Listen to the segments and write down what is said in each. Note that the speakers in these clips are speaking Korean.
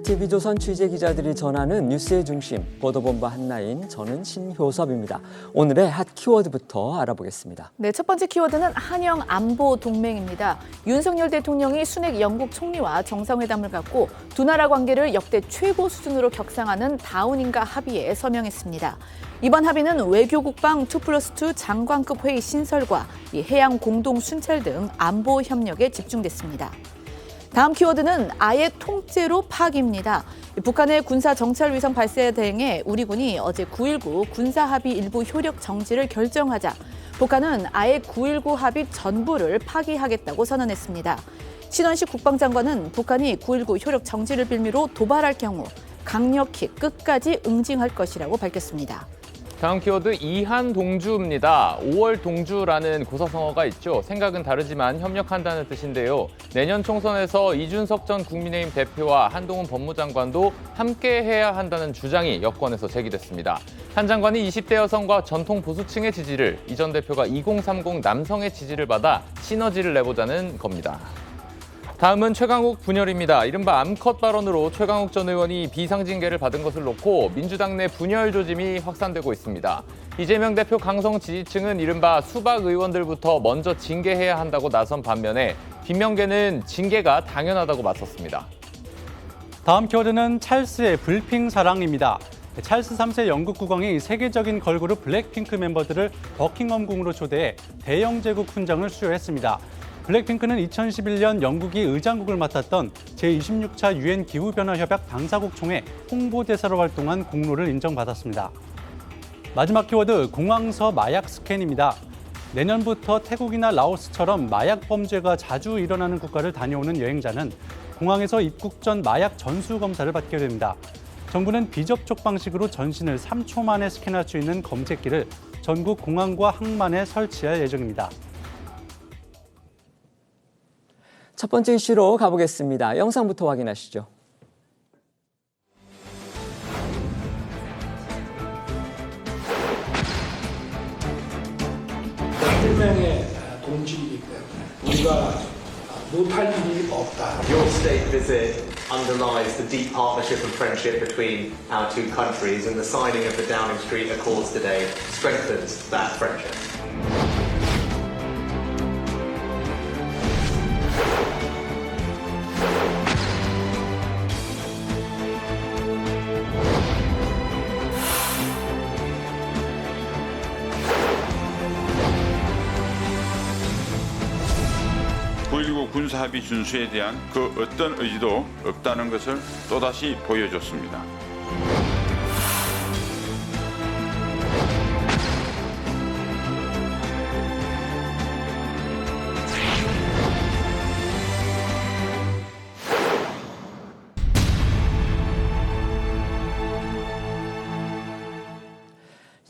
TV조선 취재기자들이 전하는 뉴스의 중심, 보도본부 한나인, 저는 신효섭입니다. 오늘의 핫 키워드부터 알아보겠습니다. 네, 첫 번째 키워드는 한영 안보 동맹입니다. 윤석열 대통령이 순핵 영국 총리와 정상회담을 갖고 두 나라 관계를 역대 최고 수준으로 격상하는 다우닝가 합의에 서명했습니다. 이번 합의는 외교국방 2+2 장관급 회의 신설과 해양 공동 순찰 등 안보 협력에 집중됐습니다. 다음 키워드는 아예 통째로 파기입니다. 북한의 군사 정찰 위성 발사에 대응해 우리 군이 어제 9.19 군사 합의 일부 효력 정지를 결정하자 북한은 아예 9.19 합의 전부를 파기하겠다고 선언했습니다. 신원식 국방장관은 북한이 9.19 효력 정지를 빌미로 도발할 경우 강력히 끝까지 응징할 것이라고 밝혔습니다. 다음 키워드 이한동주입니다. 5월 동주라는 고사성어가 있죠. 생각은 다르지만 협력한다는 뜻인데요. 내년 총선에서 이준석 전 국민의힘 대표와 한동훈 법무장관도 함께 해야 한다는 주장이 여권에서 제기됐습니다. 한 장관이 20대 여성과 전통 보수층의 지지를, 이 전 대표가 2030 남성의 지지를 받아 시너지를 내보자는 겁니다. 다음은 최강욱 분열입니다. 이른바 암컷 발언으로 최강욱 전 의원이 비상징계를 받은 것을 놓고 민주당 내 분열 조짐이 확산되고 있습니다. 이재명 대표 강성 지지층은 이른바 수박 의원들부터 먼저 징계해야 한다고 나선 반면에 김명계는 징계가 당연하다고 맞섰습니다. 다음 키워드는 찰스의 불핑 사랑입니다. 찰스 3세 영국 국왕이 세계적인 걸그룹 블랙핑크 멤버들을 버킹엄궁으로 초대해 대영 제국 훈장을 수여했습니다. 블랙핑크는 2011년 영국이 의장국을 맡았던 제26차 유엔 기후변화협약 당사국 총회 홍보대사로 활동한 공로를 인정받았습니다. 마지막 키워드 공항서 마약 스캔입니다. 내년부터 태국이나 라오스처럼 마약 범죄가 자주 일어나는 국가를 다녀오는 여행자는 공항에서 입국 전 마약 전수 검사를 받게 됩니다. 정부는 비접촉 방식으로 전신을 3초 만에 스캔할 수 있는 검색기를 전국 공항과 항만에 설치할 예정입니다. 첫 번째 이슈로 가보겠습니다. 영상부터 확인하시죠. 불명의 동지이기 때문에 우리가 못할 일이 없다. Your state visit underlies the deep partnership and friendship between our two countries, and the signing of the Downing Street Accords today strengthens that friendship. 군사합의 준수에 대한 그 어떤 의지도 없다는 것을 또다시 보여줬습니다.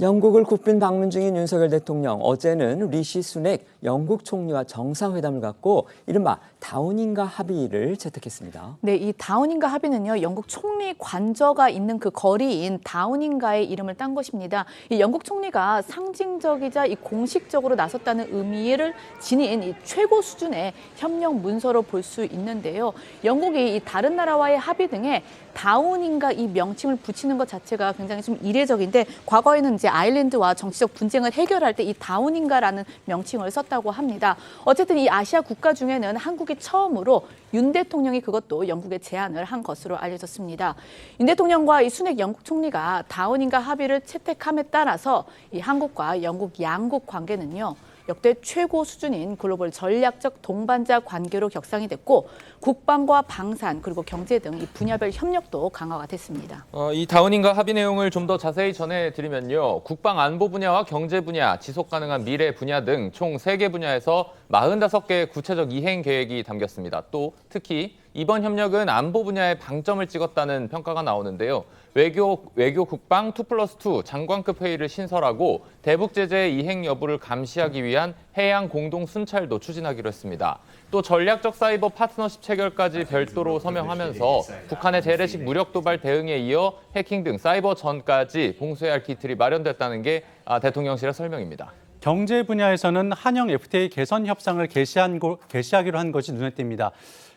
영국을 국빈 방문 중인 윤석열 대통령, 어제는 리시 수넥 영국 총리와 정상회담을 갖고 이른바 다우닝가 합의를 채택했습니다. 네, 이 다우닝가 합의는요, 영국 총리 관저가 있는 그 거리인 다우닝가의 이름을 딴 것입니다. 이 영국 총리가 상징적이자 이 공식적으로 나섰다는 의미를 지닌 이 최고 수준의 협력 문서로 볼 수 있는데요. 영국이 이 다른 나라와의 합의 등에 다우닝가 이 명칭을 붙이는 것 자체가 굉장히 좀 이례적인데, 과거에는 이제 아일랜드와 정치적 분쟁을 해결할 때 이 다우닝가라는 명칭을 썼다고 합니다. 어쨌든 이 아시아 국가 중에는 한국이 처음으로 윤 대통령이 그것도 영국에 제안을 한 것으로 알려졌습니다. 윤 대통령과 이 순핵 영국 총리가 다우닝가 합의를 채택함에 따라서 이 한국과 영국 양국 관계는요, 역대 최고 수준인 글로벌 전략적 동반자 관계로 격상이 됐고, 국방과 방산 그리고 경제 등 이 분야별 협력도 강화가 됐습니다. 이 다우닝가 합의 내용을 좀 더 자세히 전해드리면요. 국방 안보 분야와 경제 분야, 지속 가능한 미래 분야 등 총 3개 분야에서 45개의 구체적 이행 계획이 담겼습니다. 또 특히 이번 협력은 안보 분야에 방점을 찍었다는 평가가 나오는데요. 외교 국방 2+2 장관급 회의를 신설하고 대북 제재의 이행 여부를 감시하기 위한 해양 공동 순찰도 추진하기로 했습니다. 또 전략적 사이버 파트너십 체결까지 별도로 서명하면서 북한의 재래식 무력 도발 대응에 이어 해킹 등 사이버 전까지 봉쇄할 기틀이 마련됐다는 게 대통령실의 설명입니다. 경제 분야에서는 한영 FTA 개선 협상을 개시하기로 한 것이 눈에 띕니다.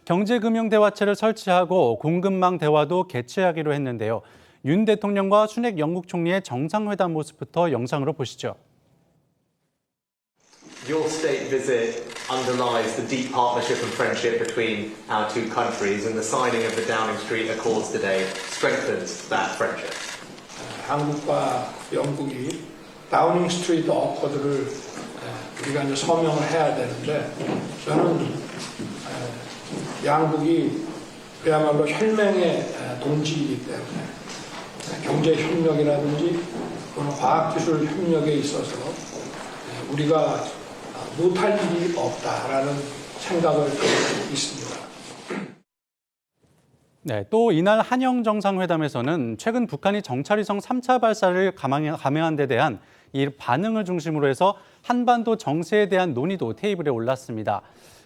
경제금융대화체를 설치하고 공급망 대화도 개최하기로 했는데요. 윤 대통령과 순핵 영국 총리의 정상회담 모습부터 영상으로 보시죠. Your state visit underlies the deep partnership and friendship between our two countries, and the signing of the Downing Street Accords today strengthens that friendship. 한국과 영국이 다우닝 스트리트 어코드를 우리가 이제 서명을 해야 되는데, 저는 양국이 그야말로 혈맹의 동지이기 때문에 경제 협력이라든지 또는 과학기술 협력에 있어서 우리가 못할 일이 없다라는 생각을 가지고 있습니다. 네, 또 이날 한영 정상회담에서는 최근 북한이 정찰위성 3차 발사를 감행한 데 대한 이 반응을 중심으로 해서 한반도 정세에 대한 논의도 테이블에 올랐습니다.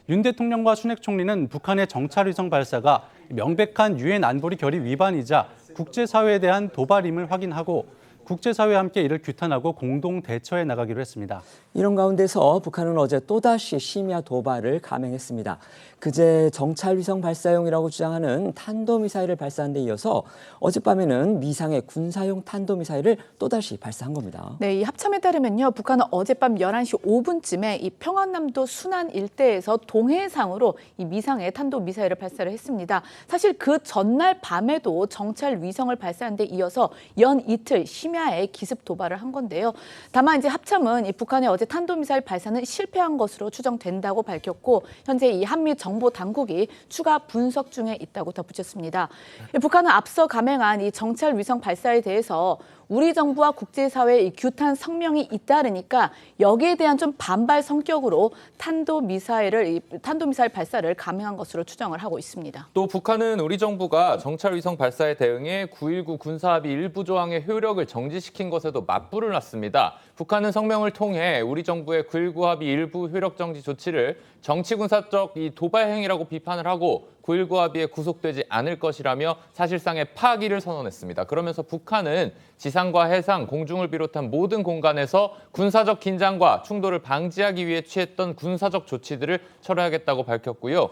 윤 대통령과 순핵 총리는 북한의 정찰위성 발사가 명백한 유엔 안보리 결의 위반이자 국제사회에 대한 도발임을 확인하고 국제사회와 함께 이를 규탄하고 공동 대처해 나가기로 했습니다. 이런 가운데서 북한은 어제 또다시 심야 도발을 감행했습니다. 그제 정찰위성 발사용이라고 주장하는 탄도미사일을 발사한 데 이어서 어젯밤에는 미상의 군사용 탄도미사일을 또다시 발사한 겁니다. 네, 이 합참에 따르면요, 북한은 어젯밤 11시 5분쯤에 이 평안남도 순안 일대에서 동해상으로 이 미상의 탄도미사일을 발사를 했습니다. 사실 그 전날 밤에도 정찰 위성을 발사한 데 이어서 연 이틀 심야에 기습 도발을 한 건데요. 다만 이제 합참은 이 북한의 어제 탄도미사일 발사는 실패한 것으로 추정된다고 밝혔고, 현재 이 한미 정보 당국이 추가 분석 중에 있다고 덧붙였습니다. 북한은 앞서 감행한 이 정찰 위성 발사에 대해서 우리 정부와 국제사회의 규탄 성명이 잇따르니까 여기에 대한 좀 반발 성격으로 탄도미사일 발사를 감행한 것으로 추정을 하고 있습니다. 또 북한은 우리 정부가 정찰위성 발사에 대응해 9.19 군사합의 일부 조항의 효력을 정지시킨 것에도 맞불을 놨습니다. 북한은 성명을 통해 우리 정부의 9.19 합의 일부 효력 정지 조치를 정치군사적 도발 행위라고 비판을 하고 9.19 합의에 구속되지 않을 것이라며 사실상의 파기를 선언했습니다. 그러면서 북한은 지상과 해상, 공중을 비롯한 모든 공간에서 군사적 긴장과 충돌을 방지하기 위해 취했던 군사적 조치들을 철회하겠다고 밝혔고요.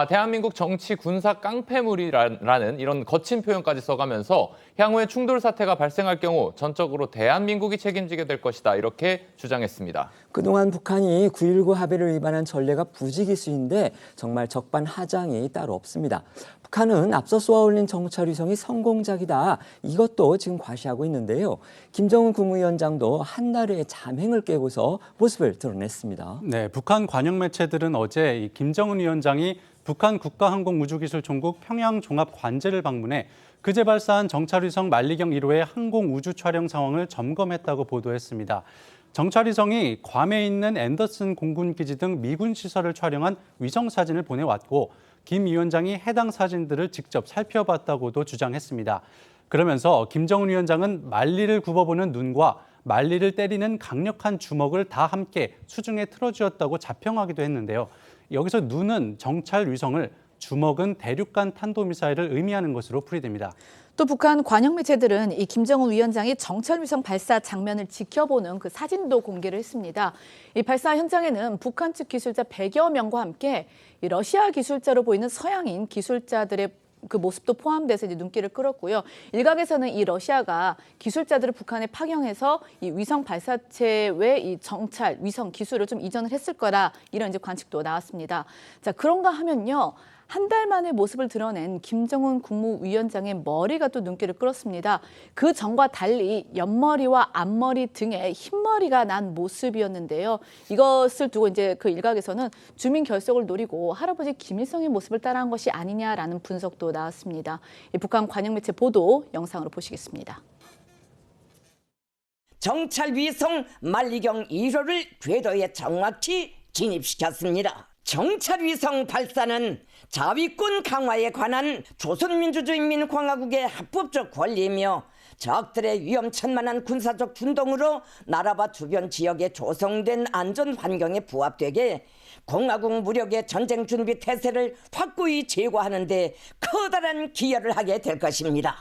대한민국 정치 군사 깡패물이라는 이런 거친 표현까지 써가면서 향후에 충돌 사태가 발생할 경우 전적으로 대한민국이 책임지게 될 것이다, 이렇게 주장했습니다. 그동안 북한이 9.19 합의를 위반한 전례가 부지기수인데 정말 적반하장이 따로 없습니다. 북한은 앞서 쏘아올린 정찰위성이 성공작이다, 이것도 지금 과시하고 있는데요. 김정은 국무위원장도 한나라의 잠행을 깨고서 모습을 드러냈습니다. 네, 북한 관영 매체들은 어제 이 김정은 위원장이 북한 국가항공우주기술총국 평양종합관제를 방문해 그제 발사한 정찰위성 만리경 1호의 항공우주 촬영 상황을 점검했다고 보도했습니다. 정찰위성이 괌에 있는 앤더슨 공군기지 등 미군 시설을 촬영한 위성사진을 보내왔고, 김 위원장이 해당 사진들을 직접 살펴봤다고도 주장했습니다. 그러면서 김정은 위원장은 만리를 굽어보는 눈과 만리를 때리는 강력한 주먹을 다 함께 수중에 틀어주었다고 자평하기도 했는데요. 여기서 눈은 정찰 위성을, 주먹은 대륙간 탄도미사일을 의미하는 것으로 풀이됩니다. 또 북한 관영 매체들은 이 김정은 위원장이 정찰위성 발사 장면을 지켜보는 그 사진도 공개를 했습니다. 이 발사 현장에는 북한 측 기술자 100여 명과 함께 이 러시아 기술자로 보이는 서양인 기술자들의 그 모습도 포함돼서 이제 눈길을 끌었고요. 일각에서는 이 러시아가 기술자들을 북한에 파견해서 이 위성 발사체 외 이 정찰 위성 기술을 좀 이전을 했을 거라, 이런 이제 관측도 나왔습니다. 자, 그런가 하면요, 한 달 만에 모습을 드러낸 김정은 국무위원장의 머리가 또 눈길을 끌었습니다. 그 전과 달리 옆머리와 앞머리 등에 흰머리가 난 모습이었는데요. 이것을 두고 이제 그 일각에서는 주민 결속을 노리고 할아버지 김일성의 모습을 따라한 것이 아니냐라는 분석도 나왔습니다. 북한 관영매체 보도 영상으로 보시겠습니다. 정찰위성 만리경 1호를 궤도에 정확히 진입시켰습니다. 정찰위성 발사는 자위권 강화에 관한 조선민주주의인민공화국의 합법적 권리이며 적들의 위험천만한 군사적 준동으로 나라와 주변 지역에 조성된 안전 환경에 부합되게 공화국 무력의 전쟁 준비 태세를 확고히 제고하는 데 커다란 기여를 하게 될 것입니다.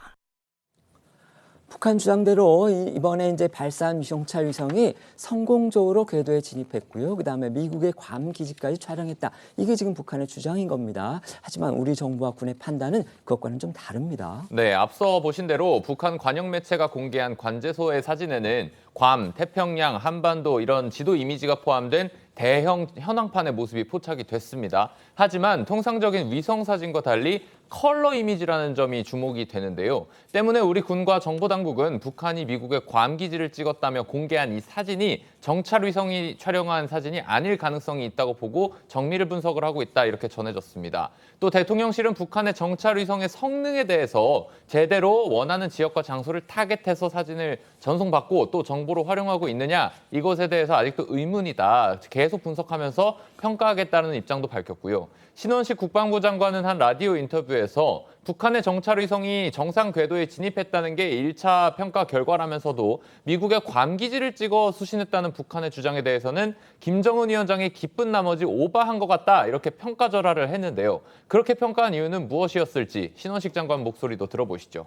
북한 주장대로 이번에 이제 발사한 위성찰 위성이 성공적으로 궤도에 진입했고요. 그다음에 미국의 괌 기지까지 촬영했다. 이게 지금 북한의 주장인 겁니다. 하지만 우리 정부와 군의 판단은 그것과는 좀 다릅니다. 네, 앞서 보신 대로 북한 관영 매체가 공개한 관제소의 사진에는 괌, 태평양, 한반도 이런 지도 이미지가 포함된 대형 현황판의 모습이 포착이 됐습니다. 하지만 통상적인 위성 사진과 달리 컬러 이미지라는 점이 주목이 되는데요. 때문에 우리 군과 정보당국은 북한이 미국의 괌 기지를 찍었다며 공개한 이 사진이 정찰 위성이 촬영한 사진이 아닐 가능성이 있다고 보고 정밀 분석을 하고 있다 이렇게 전해졌습니다. 또 대통령실은 북한의 정찰 위성의 성능에 대해서 제대로 원하는 지역과 장소를 타겟해서 사진을 전송받고 또 정보로 활용하고 있느냐 이것에 대해서 아직도 의문이다. 계속 분석하면서 평가하겠다는 입장도 밝혔고요. 신원식 국방부 장관은 한 라디오 인터뷰에서 북한의 정찰 위성이 정상 궤도에 진입했다는 게 1차 평가 결과라면서도 미국의 괌 기지를 찍어 수신했다는 북한의 주장에 대해서는 김정은 위원장이 기쁜 나머지 오바한 것 같다 이렇게 평가절하를 했는데요. 그렇게 평가한 이유는 무엇이었을지 신원식 장관 목소리도 들어보시죠.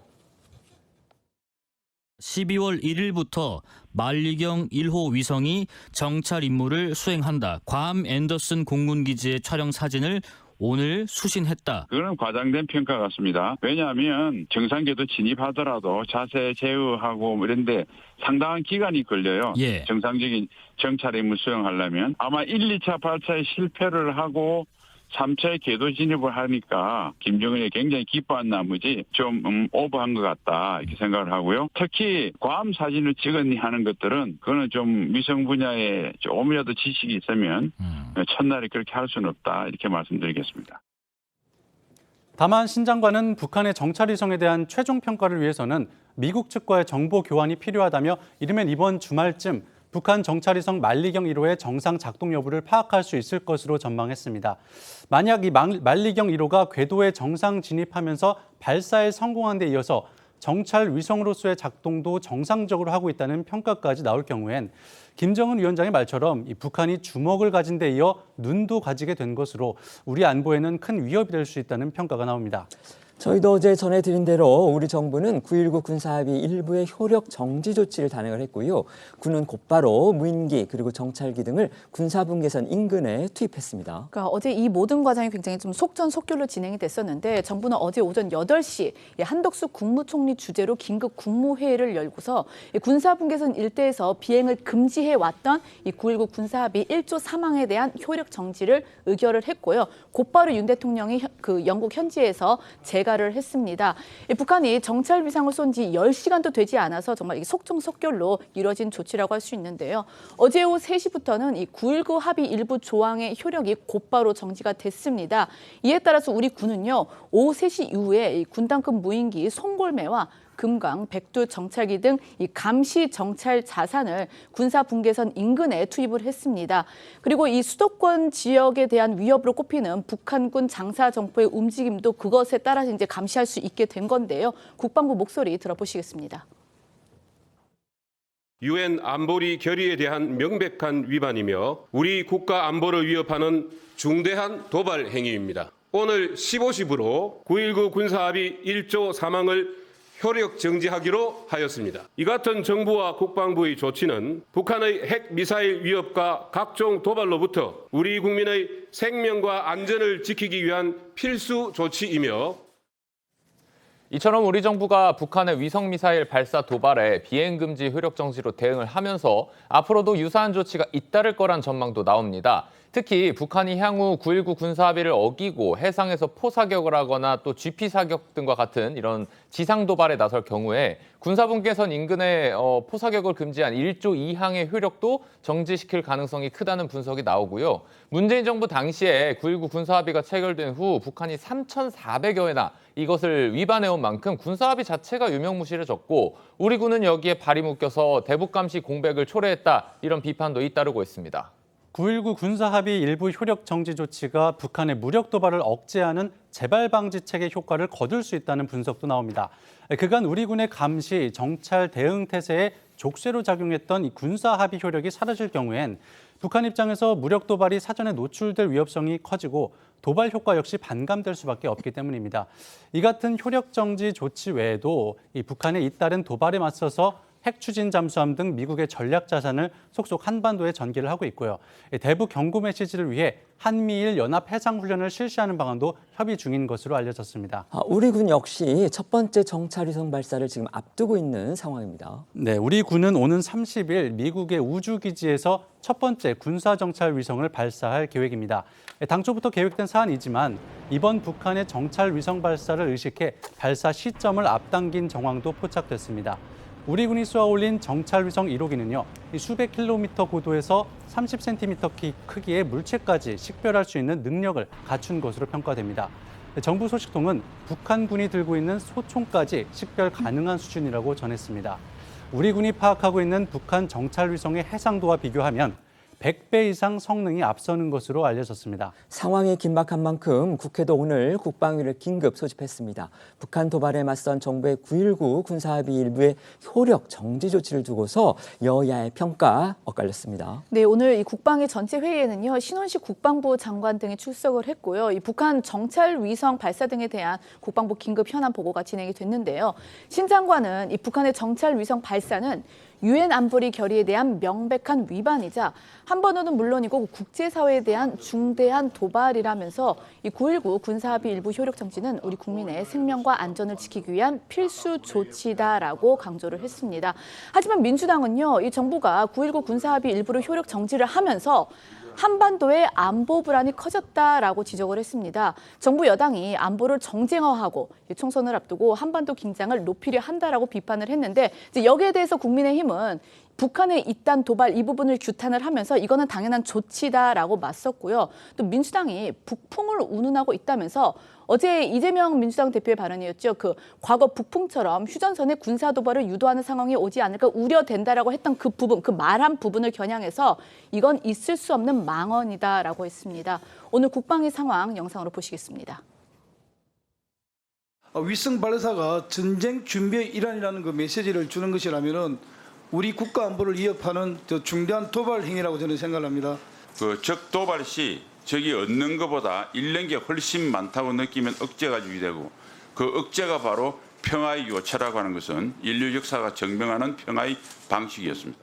12월 1일부터 만리경 1호 위성이 정찰 임무를 수행한다. 괌 앤더슨 공군기지의 촬영 사진을 오늘 수신했다. 그거는 과장된 평가 같습니다. 왜냐하면 정상궤도 진입하더라도 자세 제어하고 이런데 상당한 기간이 걸려요. 예. 정상적인 정찰 임무 수행하려면 아마 1, 2차 발사에 실패를 하고 3차에 궤도 진입을 하니까 김정은이 굉장히 기뻐한 나머지 좀 오버한 것 같다 이렇게 생각을 하고요. 특히 괌 사진을 찍었니 하는 것들은 그거는 좀 위성 분야에 조금이라도 지식이 있으면 첫날에 그렇게 할 수는 없다 이렇게 말씀드리겠습니다. 다만 신 장관은 북한의 정찰 위성에 대한 최종 평가를 위해서는 미국 측과의 정보 교환이 필요하다며 이르면 이번 주말쯤 북한 정찰위성 만리경 1호의 정상 작동 여부를 파악할 수 있을 것으로 전망했습니다. 만약 이 만리경 1호가 궤도에 정상 진입하면서 발사에 성공한 데 이어서 정찰 위성으로서의 작동도 정상적으로 하고 있다는 평가까지 나올 경우엔 김정은 위원장의 말처럼 이 북한이 주먹을 가진 데 이어 눈도 가지게 된 것으로 우리 안보에는 큰 위협이 될 수 있다는 평가가 나옵니다. 저희도 어제 전해드린 대로 우리 정부는 9.19 군사합의 일부의 효력 정지 조치를 단행을 했고요. 군은 곧바로 무인기 그리고 정찰기 등을 군사분계선 인근에 투입했습니다. 그러니까 어제 이 모든 과정이 굉장히 좀 속전속결로 진행이 됐었는데 정부는 어제 오전 8시 한덕수 국무총리 주재로 긴급 국무회의를 열고서 군사분계선 일대에서 비행을 금지해 왔던 이 9.19 군사합의 1조 3항에 대한 효력 정지를 의결을 했고요. 곧바로 윤 대통령이 그 영국 현지에서 재가를 했습니다. 북한이 정찰 위상을 쏜 지 10시간도 되지 않아서 정말 속전속결로 이뤄진 조치라고 할 수 있는데요. 어제 오후 3시부터는 이 9.19 합의 일부 조항의 효력이 곧바로 정지가 됐습니다. 이에 따라서 우리 군은요, 오후 3시 이후에 이 군단급 무인기 송골매와 금강, 백두 정찰기 등 이 감시 정찰 자산을 군사 분계선 인근에 투입을 했습니다. 그리고 이 수도권 지역에 대한 위협으로 꼽히는 북한군 장사 정포의 움직임도 그것에 따라서 이제 감시할 수 있게 된 건데요. 국방부 목소리 들어보시겠습니다. 유엔 안보리 결의에 대한 명백한 위반이며 우리 국가 안보를 위협하는 중대한 도발 행위입니다. 오늘 15시부로 9.19 군사합의 1조 3항을 효력 정지하기로 하였습니다. 이 같은 정부와 국방부의 조치는 북한의 핵 미사일 위협과 각종 도발로부터 우리 국민의 생명과 안전을 지키기 위한 필수 조치이며 이처럼 우리 정부가 북한의 위성미사일 발사 도발에 비행금지 효력 정지로 대응을 하면서 앞으로도 유사한 조치가 잇따를 거란 전망도 나옵니다. 특히 북한이 향후 9.19 군사합의를 어기고 해상에서 포사격을 하거나 또 GP사격 등과 같은 이런 지상 도발에 나설 경우에 군사분계선 인근에 포사격을 금지한 1조 2항의 효력도 정지시킬 가능성이 크다는 분석이 나오고요. 문재인 정부 당시에 9.19 군사합의가 체결된 후 북한이 3,400여 회나 이것을 위반해온 만큼 군사합의 자체가 유명무실해졌고 우리 군은 여기에 발이 묶여서 대북감시 공백을 초래했다 이런 비판도 잇따르고 있습니다. 9.19 군사합의 일부 효력 정지 조치가 북한의 무력 도발을 억제하는 재발 방지책의 효과를 거둘 수 있다는 분석도 나옵니다. 그간 우리 군의 감시, 정찰, 대응 태세에 족쇄로 작용했던 이 군사 합의 효력이 사라질 경우엔 북한 입장에서 무력 도발이 사전에 노출될 위협성이 커지고 도발 효과 역시 반감될 수밖에 없기 때문입니다. 이 같은 효력 정지 조치 외에도 이 북한의 잇따른 도발에 맞서서 핵 추진 잠수함 등 미국의 전략 자산을 속속 한반도에 전개를 하고 있고요. 대북 경고 메시지를 위해 한미일 연합 해상 훈련을 실시하는 방안도 협의 중인 것으로 알려졌습니다. 우리 군 역시 첫 번째 정찰위성 발사를 지금 앞두고 있는 상황입니다. 네, 우리 군은 오는 30일 미국의 우주기지에서 첫 번째 군사정찰위성을 발사할 계획입니다. 당초부터 계획된 사안이지만 이번 북한의 정찰위성 발사를 의식해 발사 시점을 앞당긴 정황도 포착됐습니다. 우리 군이 쏘아올린 정찰위성 1호기는요, 수백 킬로미터 고도에서 30cm 크기의 물체까지 식별할 수 있는 능력을 갖춘 것으로 평가됩니다. 정부 소식통은 북한군이 들고 있는 소총까지 식별 가능한 수준이라고 전했습니다. 우리 군이 파악하고 있는 북한 정찰위성의 해상도와 비교하면 100배 이상 성능이 앞서는 것으로 알려졌습니다. 상황이 긴박한 만큼 국회도 오늘 국방위를 긴급 소집했습니다. 북한 도발에 맞선 정부의 9.19 군사합의 일부의 효력 정지 조치를 두고서 여야의 평가 엇갈렸습니다. 네, 오늘 이 국방위 전체 회의에는요, 신원식 국방부 장관 등이 출석을 했고요. 이 북한 정찰 위성 발사 등에 대한 국방부 긴급 현안 보고가 진행이 됐는데요. 신 장관은 이 북한의 정찰 위성 발사는 유엔 안보리 결의에 대한 명백한 위반이자 한반도는 물론이고 국제사회에 대한 중대한 도발이라면서 이 9.19 군사합의 일부 효력 정지는 우리 국민의 생명과 안전을 지키기 위한 필수 조치다라고 강조를 했습니다. 하지만 민주당은요, 이 정부가 9.19 군사합의 일부를 효력 정지를 하면서 한반도의 안보 불안이 커졌다라고 지적을 했습니다. 정부 여당이 안보를 정쟁화하고 총선을 앞두고 한반도 긴장을 높이려 한다라고 비판을 했는데, 이제 여기에 대해서 국민의힘은 북한의 잇단 도발 이 부분을 규탄을 하면서 이거는 당연한 조치다라고 맞섰고요. 또 민주당이 북풍을 운운하고 있다면서 어제 이재명 민주당 대표의 발언이었죠. 그 과거 북풍처럼 휴전선에 군사 도발을 유도하는 상황이 오지 않을까 우려된다라고 했던 그 부분, 그 말한 부분을 겨냥해서 이건 있을 수 없는 망언이다라고 했습니다. 오늘 국방위 상황 영상으로 보시겠습니다. 위성 발사가 전쟁 준비의 일환이라는 그 메시지를 주는 것이라면은 우리 국가 안보를 위협하는 중대한 도발 행위라고 저는 생각합니다. 그 적 도발 시 적이 얻는 것보다 잃는 게 훨씬 많다고 느끼면 억제가 유지되고, 그 억제가 바로 평화의 요체라고 하는 것은 인류 역사가 증명하는 평화의 방식이었습니다.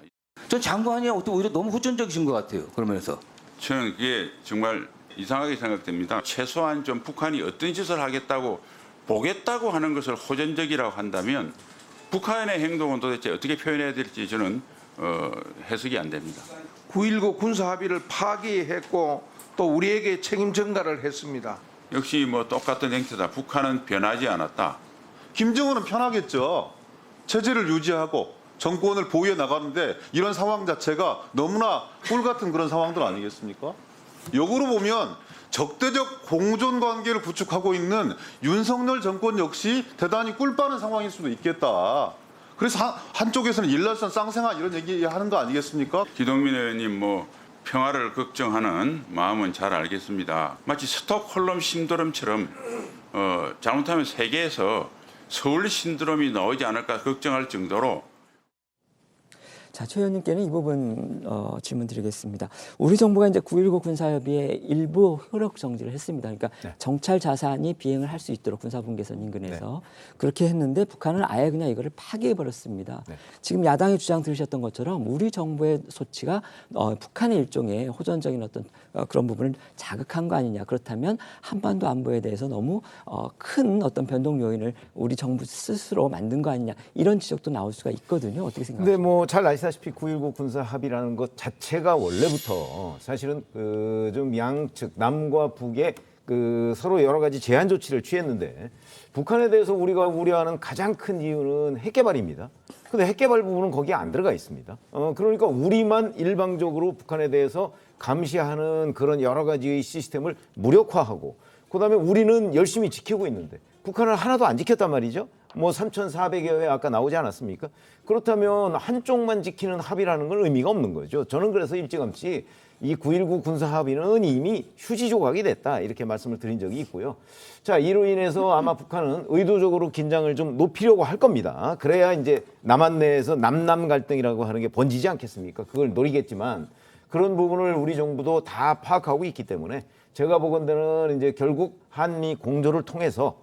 전 장관이 오히려 너무 호전적이신 것 같아요. 그러면서 저는 그게 정말 이상하게 생각됩니다. 최소한 좀 북한이 어떤 짓을 하겠다고 보겠다고 하는 것을 호전적이라고 한다면 북한의 행동은 도대체 어떻게 표현해야 될지 저는 해석이 안 됩니다. 9.19 군사합의를 파기했고 또 우리에게 책임 전가를 했습니다. 역시 뭐 똑같은 행태다. 북한은 변하지 않았다. 김정은은 편하겠죠. 체제를 유지하고 정권을 보유해 나가는데 이런 상황 자체가 너무나 꿀 같은 그런 상황들 아니겠습니까? 역으로 보면 적대적 공존 관계를 구축하고 있는 윤석열 정권 역시 대단히 꿀 빠는 상황일 수도 있겠다. 그래서 한쪽에서는 일날선 쌍생아 이런 얘기하는 거 아니겠습니까? 기동민 의원님 뭐 평화를 걱정하는 마음은 잘 알겠습니다. 마치 스톡홀름 신드롬처럼 잘못하면 세계에서 서울 신드롬이 나오지 않을까 걱정할 정도로. 자, 최 의원님께는 이 부분 질문 드리겠습니다. 우리 정부가 이제 9.19 군사협의의 일부 효력 정지를 했습니다. 그러니까 정찰 자산이 비행을 할 수 있도록 군사분계선 인근에서 그렇게 했는데 북한은 아예 그냥 이거를 파기해버렸습니다. 지금 야당의 주장 들으셨던 것처럼 우리 정부의 소치가 북한의 일종의 호전적인 어떤 그런 부분을 자극한 거 아니냐. 그렇다면 한반도 안보에 대해서 너무 큰 어떤 변동 요인을 우리 정부 스스로 만든 거 아니냐. 이런 지적도 나올 수가 있거든요. 어떻게 생각하세요? 근데 뭐 잘 아시다시피 9.19 군사 합의라는 것 자체가 원래부터 사실은 좀 양측 남과 북의 서로 여러 가지 제한 조치를 취했는데 북한에 대해서 우리가 우려하는 가장 큰 이유는 핵 개발입니다. 근데 핵 개발 부분은 거기에 안 들어가 있습니다. 그러니까 우리만 일방적으로 북한에 대해서 감시하는 그런 여러 가지의 시스템을 무력화하고 그다음에 우리는 열심히 지키고 있는데 북한은 하나도 안 지켰단 말이죠. 뭐 3,400여 회 아까 나오지 않았습니까? 그렇다면 한쪽만 지키는 합의라는 건 의미가 없는 거죠. 저는 그래서 일찌감치 이 9.19 군사 합의는 이미 휴지 조각이 됐다 이렇게 말씀을 드린 적이 있고요. 자, 이로 인해서 아마 북한은 의도적으로 긴장을 좀 높이려고 할 겁니다. 그래야 이제 남한 내에서 남남 갈등이라고 하는 게 번지지 않겠습니까? 그걸 노리겠지만 그런 부분을 우리 정부도 다 파악하고 있기 때문에 제가 보건대는 이제 결국 한미 공조를 통해서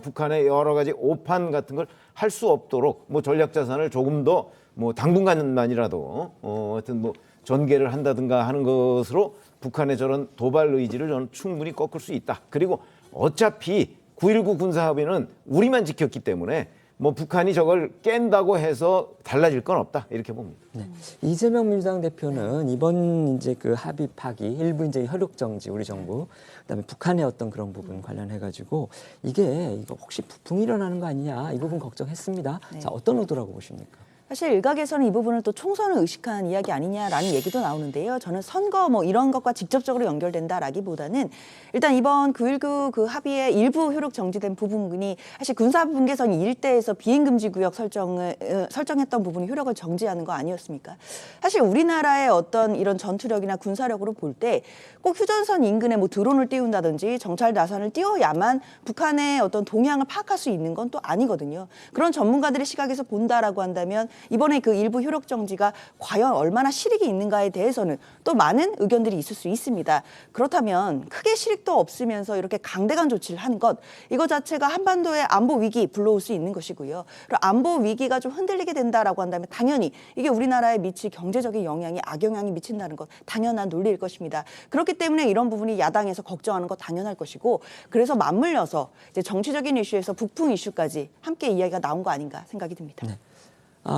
북한의 여러 가지 오판 같은 걸 할 수 없도록 뭐 전략 자산을 조금 더 뭐 당분간만이라도 하여튼 뭐 전개를 한다든가 하는 것으로 북한의 저런 도발 의지를 저는 충분히 꺾을 수 있다. 그리고 어차피 9.19 군사 합의는 우리만 지켰기 때문에 뭐 북한이 저걸 깬다고 해서 달라질 건 없다 이렇게 봅니다. 네. 이재명 민주당 대표는 이번 이제 그 합의 파기, 일부 이제 혈육 정지 우리 정부, 그다음에 북한의 어떤 그런 부분 관련해 가지고 이거 혹시 부풍이 일어나는 거 아니냐 이 부분 걱정했습니다. 네. 자, 어떤 의도라고 보십니까? 사실 일각에서는 이 부분을 또 총선을 의식한 이야기 아니냐라는 얘기도 나오는데요. 저는 선거 뭐 이런 것과 직접적으로 연결된다라기보다는 일단 이번 9.19 그 합의의 일부 효력 정지된 부분이 사실 군사분계선 일대에서 비행금지 구역 설정했던 부분이 효력을 정지하는 거 아니었습니까? 사실 우리나라의 어떤 이런 전투력이나 군사력으로 볼 때 꼭 휴전선 인근에 뭐 드론을 띄운다든지 정찰 나선을 띄워야만 북한의 어떤 동향을 파악할 수 있는 건 또 아니거든요. 그런 전문가들의 시각에서 본다라고 한다면 이번에 그 일부 효력 정지가 과연 얼마나 실익이 있는가에 대해서는 또 많은 의견들이 있을 수 있습니다. 그렇다면 크게 실익도 없으면서 이렇게 강대강 조치를 하는 것, 이거 자체가 한반도의 안보 위기 불러올 수 있는 것이고요. 그리고 안보 위기가 좀 흔들리게 된다라고 한다면 당연히 이게 우리나라에 미칠 경제적인 영향이 악영향이 미친다는 것 당연한 논리일 것입니다. 그렇기 때문에 이런 부분이 야당에서 걱정하는 것 당연할 것이고, 그래서 맞물려서 이제 정치적인 이슈에서 북풍 이슈까지 함께 이야기가 나온 거 아닌가 생각이 듭니다. 네.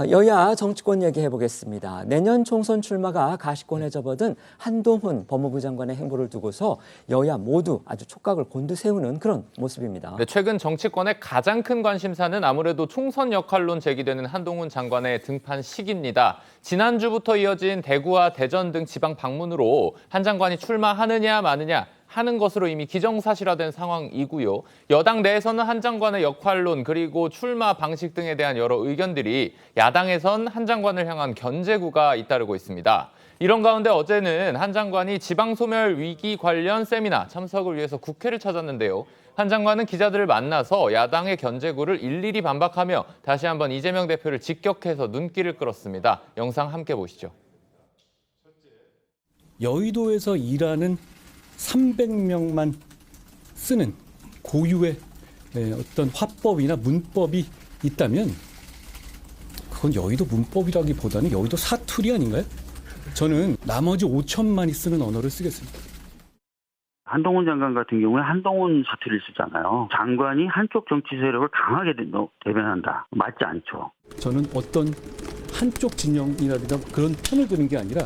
여야 정치권 얘기해 보겠습니다. 내년 총선 출마가 가시권에 접어든 한동훈 법무부 장관의 행보를 두고서 여야 모두 아주 촉각을 곤두세우는 그런 모습입니다. 네, 최근 정치권의 가장 큰 관심사는 아무래도 총선 역할론 제기되는 한동훈 장관의 등판 시기입니다. 지난주부터 이어진 대구와 대전 등 지방 방문으로 한 장관이 출마하느냐 마느냐 하는 것으로 이미 기정사실화된 상황이고요. 여당 내에서는 한 장관의 역할론 그리고 출마 방식 등에 대한 여러 의견들이 야당에선 한 장관을 향한 견제구가 잇따르고 있습니다. 이런 가운데 어제는 한 장관이 지방소멸 위기 관련 세미나 참석을 위해서 국회를 찾았는데요. 한 장관은 기자들을 만나서 야당의 견제구를 일일이 반박하며 다시 한번 이재명 대표를 직격해서 눈길을 끌었습니다. 영상 함께 보시죠. 여의도에서 일하는 300명만 쓰는 고유의 어떤 화법이나 문법이 있다면 그건 여의도 문법이라기보다는 여의도 사투리 아닌가요? 저는 나머지 5천만이 쓰는 언어를 쓰겠습니다. 한동훈 장관 같은 경우에 한동훈 사투리를 쓰잖아요. 장관이 한쪽 정치 세력을 강하게 대변한다. 맞지 않죠. 저는 어떤 한쪽 진영이라든가 그런 편을 드는 게 아니라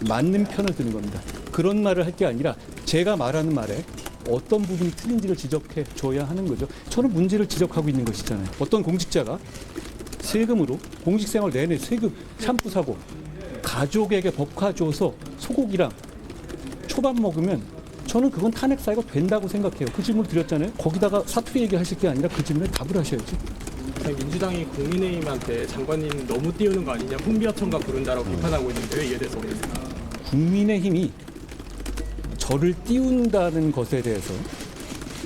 맞는 편을 드는 겁니다. 그런 말을 할 게 아니라 제가 말하는 말에 어떤 부분이 틀린지를 지적해 줘야 하는 거죠. 저는 문제를 지적하고 있는 것이잖아요. 어떤 공직자가 세금으로 공직생활 내내 세금 샴푸 사고 가족에게 법카 줘서 소고기랑 초밥 먹으면 저는 그건 탄핵 사유가 된다고 생각해요. 그 질문을 드렸잖아요. 거기다가 사투리 얘기하실 게 아니라 그 질문에 답을 하셔야지. 민주당이 국민의힘한테 장관님 너무 띄우는 거 아니냐, 훈비어천가 부른다라고 비판하고 있는데 이에 대해서 어떻게 생각하세요? 국민의힘이 저를 띄운다는 것에 대해서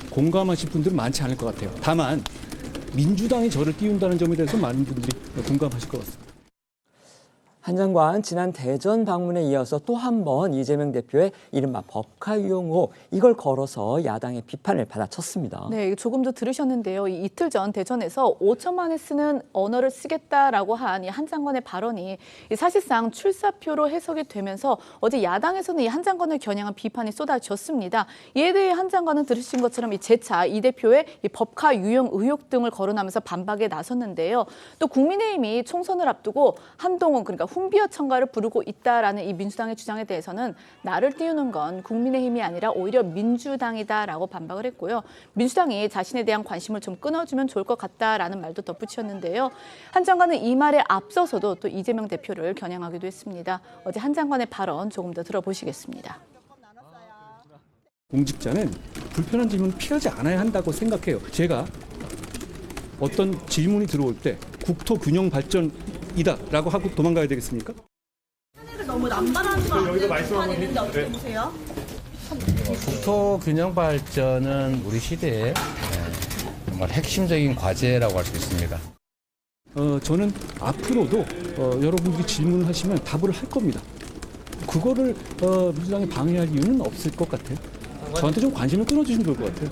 공감하실 분들은 많지 않을 것 같아요. 다만 민주당이 저를 띄운다는 점에 대해서 많은 분들이 공감하실 것 같습니다. 한 장관 지난 대전 방문에 이어서 또 한 번 이재명 대표의 이른바 법카 유용호 이걸 걸어서 야당의 비판을 받아쳤습니다. 네, 조금 더 들으셨는데요. 이틀 전 대전에서 5천만에 쓰는 언어를 쓰겠다라고 한 이 한 장관의 발언이 사실상 출사표로 해석이 되면서 어제 야당에서는 이 한 장관을 겨냥한 비판이 쏟아졌습니다. 이에 대해 한 장관은 들으신 것처럼 이 재차 이 대표의 이 법카 유용 의혹 등을 거론하면서 반박에 나섰는데요. 또 국민의힘이 총선을 앞두고 한동훈 그러니까 훈비어천가를 부르고 있다라는 이 민주당의 주장에 대해서는 나를 띄우는 건 국민의힘이 아니라 오히려 민주당이다라고 반박을 했고요. 민주당이 자신에 대한 관심을 좀 끊어주면 좋을 것 같다라는 말도 덧붙였는데요. 한 장관은 이 말에 앞서서도 또 이재명 대표를 겨냥하기도 했습니다. 어제 한 장관의 발언 조금 더 들어보시겠습니다. 공직자는 불편한 질문 피하지 않아야 한다고 생각해요. 제가 어떤 질문이 들어올 때 국토 균형 발전이다라고 하고 도망가야 되겠습니까? 너무 남발하는 거 아니에요? 비판이 있는데 어떻게 보세요? 국토 균형 발전은 우리 시대의 정말 핵심적인 과제라고 할 수 있습니다. 저는 앞으로도 여러분들이 질문을 하시면 답을 할 겁니다. 그거를 민주당이 방해할 이유는 없을 것 같아요. 저한테 좀 관심을 끊어주시면 좋을 것 같아요.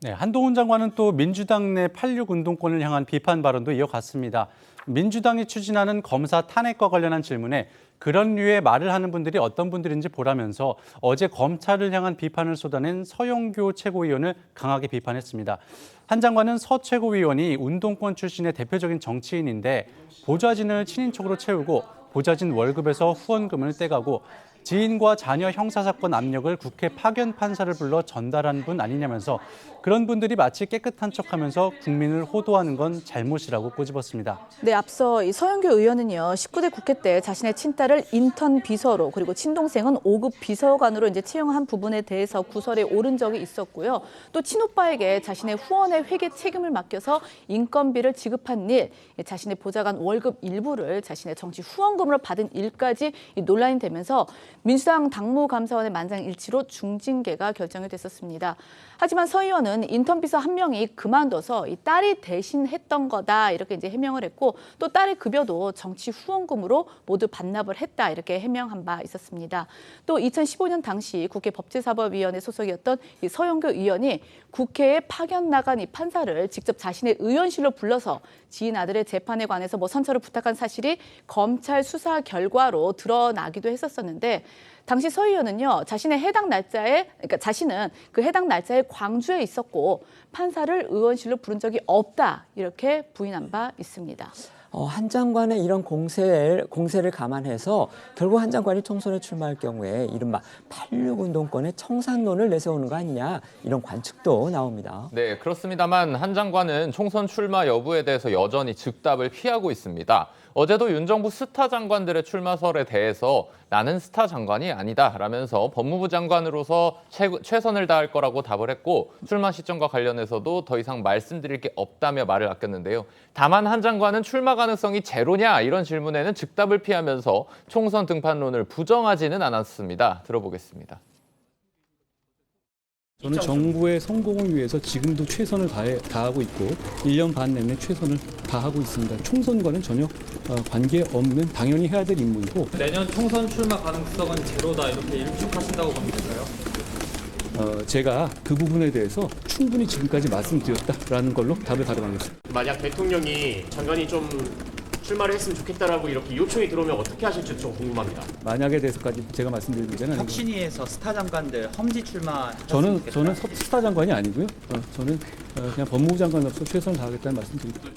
네, 한동훈 장관은 또 민주당 내 86 운동권을 향한 비판 발언도 이어갔습니다. 민주당이 추진하는 검사 탄핵과 관련한 질문에 그런 류의 말을 하는 분들이 어떤 분들인지 보라면서 어제 검찰을 향한 비판을 쏟아낸 서영교 최고위원을 강하게 비판했습니다. 한 장관은 서 최고위원이 운동권 출신의 대표적인 정치인인데 보좌진을 친인척으로 채우고 보좌진 월급에서 후원금을 떼가고 지인과 자녀 형사사건 압력을 국회 파견 판사를 불러 전달한 분 아니냐면서 그런 분들이 마치 깨끗한 척하면서 국민을 호도하는 건 잘못이라고 꼬집었습니다. 네, 앞서 이 서영교 의원은요, 19대 국회 때 자신의 친딸을 인턴 비서로 그리고 친동생은 5급 비서관으로 이제 채용한 부분에 대해서 구설에 오른 적이 있었고요. 또 친오빠에게 자신의 후원의 회계 책임을 맡겨서 인건비를 지급한 일, 자신의 보좌관 월급 일부를 자신의 정치 후원금으로 받은 일까지 논란이 되면서 민주당 당무감사원의 만장일치로 중징계가 결정이 됐었습니다. 하지만 서 의원은 인턴 비서 한 명이 그만둬서 이 딸이 대신했던 거다 이렇게 이제 해명을 했고 또 딸의 급여도 정치 후원금으로 모두 반납을 했다 이렇게 해명한 바 있었습니다. 또 2015년 당시 국회 법제사법위원회 소속이었던 이 서영교 의원이 국회에 파견 나간 이 판사를 직접 자신의 의원실로 불러서 지인 아들의 재판에 관해서 선처를 부탁한 사실이 검찰 수사 결과로 드러나기도 했었었는데 당시 서 의원은요, 자신은 그 해당 날짜에 광주에 있었고 판사를 의원실로 부른 적이 없다 이렇게 부인한 바 있습니다. 한 장관의 이런 공세를 감안해서 결국 한 장관이 총선에 출마할 경우에 이른바 86 운동권의 청산론을 내세우는 거 아니냐 이런 관측도 나옵니다. 네, 그렇습니다만 한 장관은 총선 출마 여부에 대해서 여전히 즉답을 피하고 있습니다. 어제도 윤 정부 스타 장관들의 출마설에 대해서 나는 스타 장관이 아니다라면서 법무부 장관으로서 최선을 다할 거라고 답을 했고 출마 시점과 관련해서도 더 이상 말씀드릴 게 없다며 말을 아꼈는데요. 다만 한 장관은 출마 가능성이 제로냐 이런 질문에는 즉답을 피하면서 총선 등판론을 부정하지는 않았습니다. 들어보겠습니다. 저는 정부의 성공을 위해서 지금도 최선을 다하고 있고 1년 반 내내 최선을 다하고 있습니다. 총선과는 전혀 관계없는 당연히 해야 될 임무이고 내년 총선 출마 가능성은 제로다 이렇게 일축하신다고 보면 될까요? 제가 그 부분에 대해서 충분히 지금까지 말씀드렸다라는 걸로 답을 가져가겠습니다. 만약 대통령이 장관이 좀 출마를 했으면 좋겠다라고 이렇게 요청이 들어오면 어떻게 하실지 좀 궁금합니다. 만약에 대해서까지 제가 말씀드릴 문제는 아니고 혁신위에서 스타 장관들 험지 출마 저는 스타 장관이 아니고요. 저는 그냥 법무부 장관으로서 최선을 다하겠다는 말씀드립니다.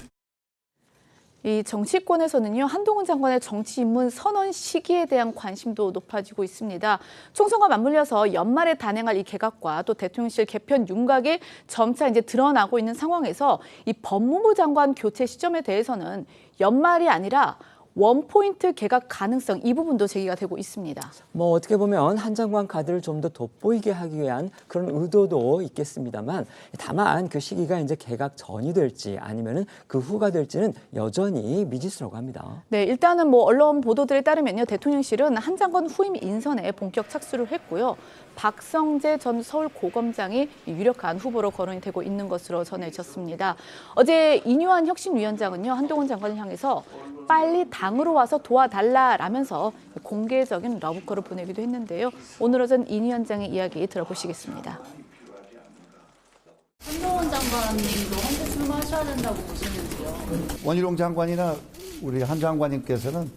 이 정치권에서는요, 한동훈 장관의 정치 입문 선언 시기에 대한 관심도 높아지고 있습니다. 총선과 맞물려서 연말에 단행할 이 개각과 또 대통령실 개편 윤곽이 점차 이제 드러나고 있는 상황에서 이 법무부 장관 교체 시점에 대해서는 연말이 아니라 원포인트 개각 가능성 이 부분도 제기가 되고 있습니다. 어떻게 보면 한 장관 카드를 좀 더 돋보이게 하기 위한 그런 의도도 있겠습니다만 다만 그 시기가 이제 개각 전이 될지 아니면은 그 후가 될지는 여전히 미지수라고 합니다. 네, 일단은 언론 보도들에 따르면요, 대통령실은 한 장관 후임 인선에 본격 착수를 했고요. 박성재 전 서울고검장이 유력한 후보로 거론이 되고 있는 것으로 전해졌습니다. 어제 이뉴한 혁신위원장은요, 한동훈 장관을 향해서 빨리 당으로 와서 도와달라라면서 공개적인 러브콜을 보내기도 했는데요. 오늘 오전 이 위원장의 이야기 들어보시겠습니다. 한동훈 장관님도 헌재 출마하셔야 된다고 보시는데요. 원희룡 장관이나 우리 한 장관님께서는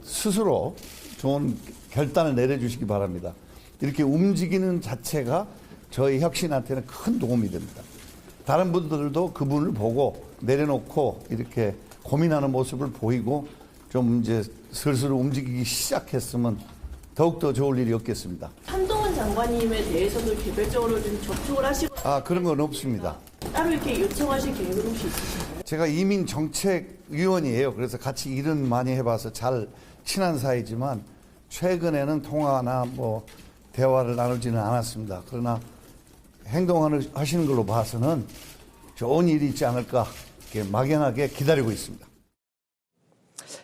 스스로 좋은 결단을 내려주시기 바랍니다. 이렇게 움직이는 자체가 저희 혁신한테는 큰 도움이 됩니다. 다른 분들도 그분을 보고 내려놓고 이렇게 고민하는 모습을 보이고 좀 이제 슬슬 움직이기 시작했으면 더욱더 좋을 일이 없겠습니다. 한동훈 장관님에 대해서도 개별적으로 좀 접촉을 하시고 그런 건 없습니다. 따로 이렇게 요청하실 계획은 혹시 있으신가요? 제가 이민정책위원이에요. 그래서 같이 일은 많이 해봐서 잘 친한 사이지만 최근에는 통화나 대화를 나누지는 않았습니다. 그러나 행동하시는 걸로 봐서는 좋은 일이 있지 않을까 이렇게 막연하게 기다리고 있습니다.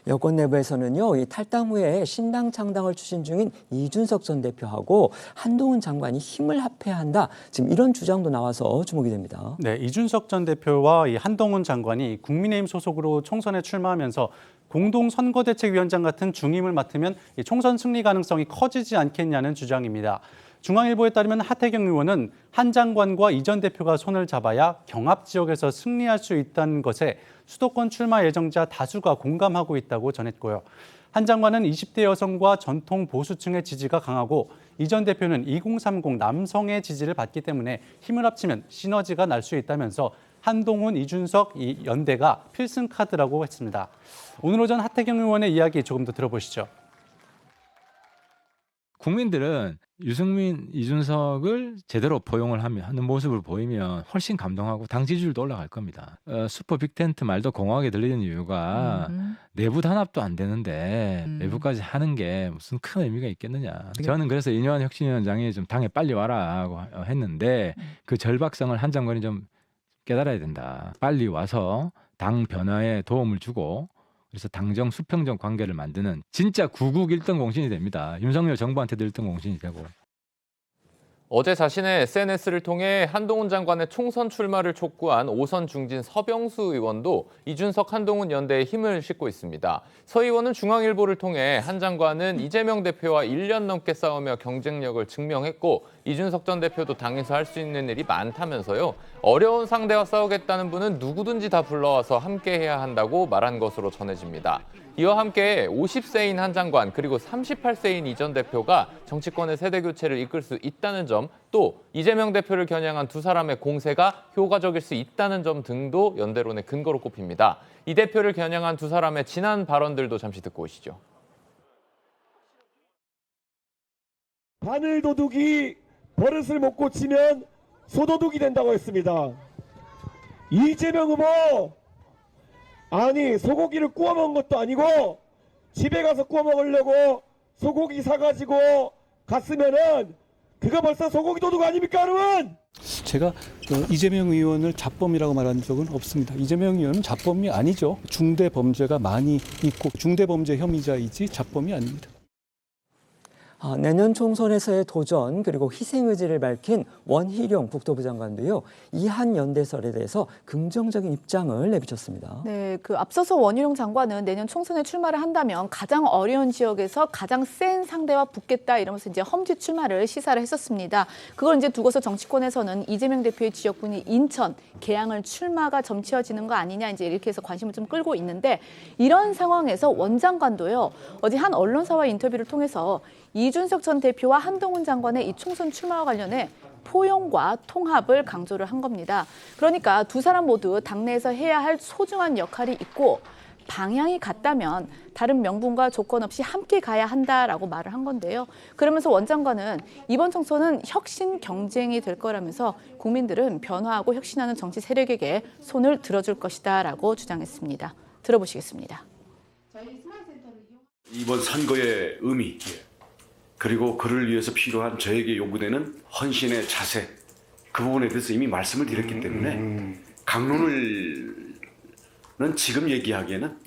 여권 내부에서는요, 이 탈당 후에 신당 창당을 추진 중인 이준석 전 대표하고 한동훈 장관이 힘을 합해야 한다. 지금 이런 주장도 나와서 주목이 됩니다. 네, 이준석 전 대표와 이 한동훈 장관이 국민의힘 소속으로 총선에 출마하면서 공동 선거대책위원장 같은 중임을 맡으면 이 총선 승리 가능성이 커지지 않겠냐는 주장입니다. 중앙일보에 따르면 하태경 의원은 한 장관과 이 전 대표가 손을 잡아야 경합 지역에서 승리할 수 있다는 것에 수도권 출마 예정자 다수가 공감하고 있다고 전했고요. 한 장관은 20대 여성과 전통 보수층의 지지가 강하고 이 전 대표는 2030 남성의 지지를 받기 때문에 힘을 합치면 시너지가 날 수 있다면서 한동훈, 이준석 이 연대가 필승 카드라고 했습니다. 오늘 오전 하태경 의원의 이야기 조금 더 들어보시죠. 국민들은 유승민, 이준석을 제대로 포용을 하는 모습을 보이면 훨씬 감동하고 당 지지율도 올라갈 겁니다. 슈퍼 빅텐트 말도 공허하게 들리는 이유가 내부 단합도 안 되는데 외부까지 하는 게 무슨 큰 의미가 있겠느냐. 저는 그래서 이뇨한 혁신위원장이 좀 당에 빨리 와라고 했는데 그 절박성을 한 장관이 좀 깨달아야 된다. 빨리 와서 당 변화에 도움을 주고 그래서 당정 수평적 관계를 만드는 진짜 구국 1등 공신이 됩니다. 윤석열 정부한테도 1등 공신이 되고. 어제 자신의 SNS를 통해 한동훈 장관의 총선 출마를 촉구한 오선 중진 서병수 의원도 이준석 한동훈 연대에 힘을 싣고 있습니다. 서 의원은 중앙일보를 통해 한 장관은 이재명 대표와 1년 넘게 싸우며 경쟁력을 증명했고 이준석 전 대표도 당에서 할 수 있는 일이 많다면서요. 어려운 상대와 싸우겠다는 분은 누구든지 다 불러와서 함께해야 한다고 말한 것으로 전해집니다. 이와 함께 50세인 한 장관 그리고 38세인 이 전 대표가 정치권의 세대 교체를 이끌 수 있다는 점, 또 이재명 대표를 겨냥한 두 사람의 공세가 효과적일 수 있다는 점 등도 연대론의 근거로 꼽힙니다. 이 대표를 겨냥한 두 사람의 지난 발언들도 잠시 듣고 오시죠. 바늘 도둑이 버릇을 못 고치면 소도둑이 된다고 했습니다. 이재명 후보, 아니 소고기를 구워 먹은 것도 아니고 집에 가서 구워 먹으려고 소고기 사가지고 갔으면은 그거 벌써 소고기 도둑 아닙니까, 여러분? 제가 이재명 의원을 자범이라고 말한 적은 없습니다. 이재명 의원은 자범이 아니죠. 중대 범죄가 많이 있고 중대 범죄 혐의자이지 자범이 아닙니다. 내년 총선에서의 도전 그리고 희생 의지를 밝힌 원희룡 국토부 장관도요. 이 한 연대설에 대해서 긍정적인 입장을 내비쳤습니다. 네, 앞서서 원희룡 장관은 내년 총선에 출마를 한다면 가장 어려운 지역에서 가장 센 상대와 붙겠다 이러면서 이제 험지 출마를 시사를 했었습니다. 그걸 이제 두고서 정치권에서는 이재명 대표의 지역군이 인천, 계양을 출마가 점치어지는 거 아니냐 이제 이렇게 해서 관심을 좀 끌고 있는데 이런 상황에서 원 장관도요. 어제 한 언론사와 인터뷰를 통해서 이준석 전 대표와 한동훈 장관의 이 총선 출마와 관련해 포용과 통합을 강조를 한 겁니다. 그러니까 두 사람 모두 당내에서 해야 할 소중한 역할이 있고 방향이 같다면 다른 명분과 조건 없이 함께 가야 한다라고 말을 한 건데요. 그러면서 원 장관은 이번 총선은 혁신 경쟁이 될 거라면서 국민들은 변화하고 혁신하는 정치 세력에게 손을 들어줄 것이다라고 주장했습니다. 들어보시겠습니다. 이번 선거의 의미 그리고 그를 위해서 필요한 저에게 요구되는 헌신의 자세 그 부분에 대해서 이미 말씀을 드렸기 때문에 강론을는 지금 얘기하기에는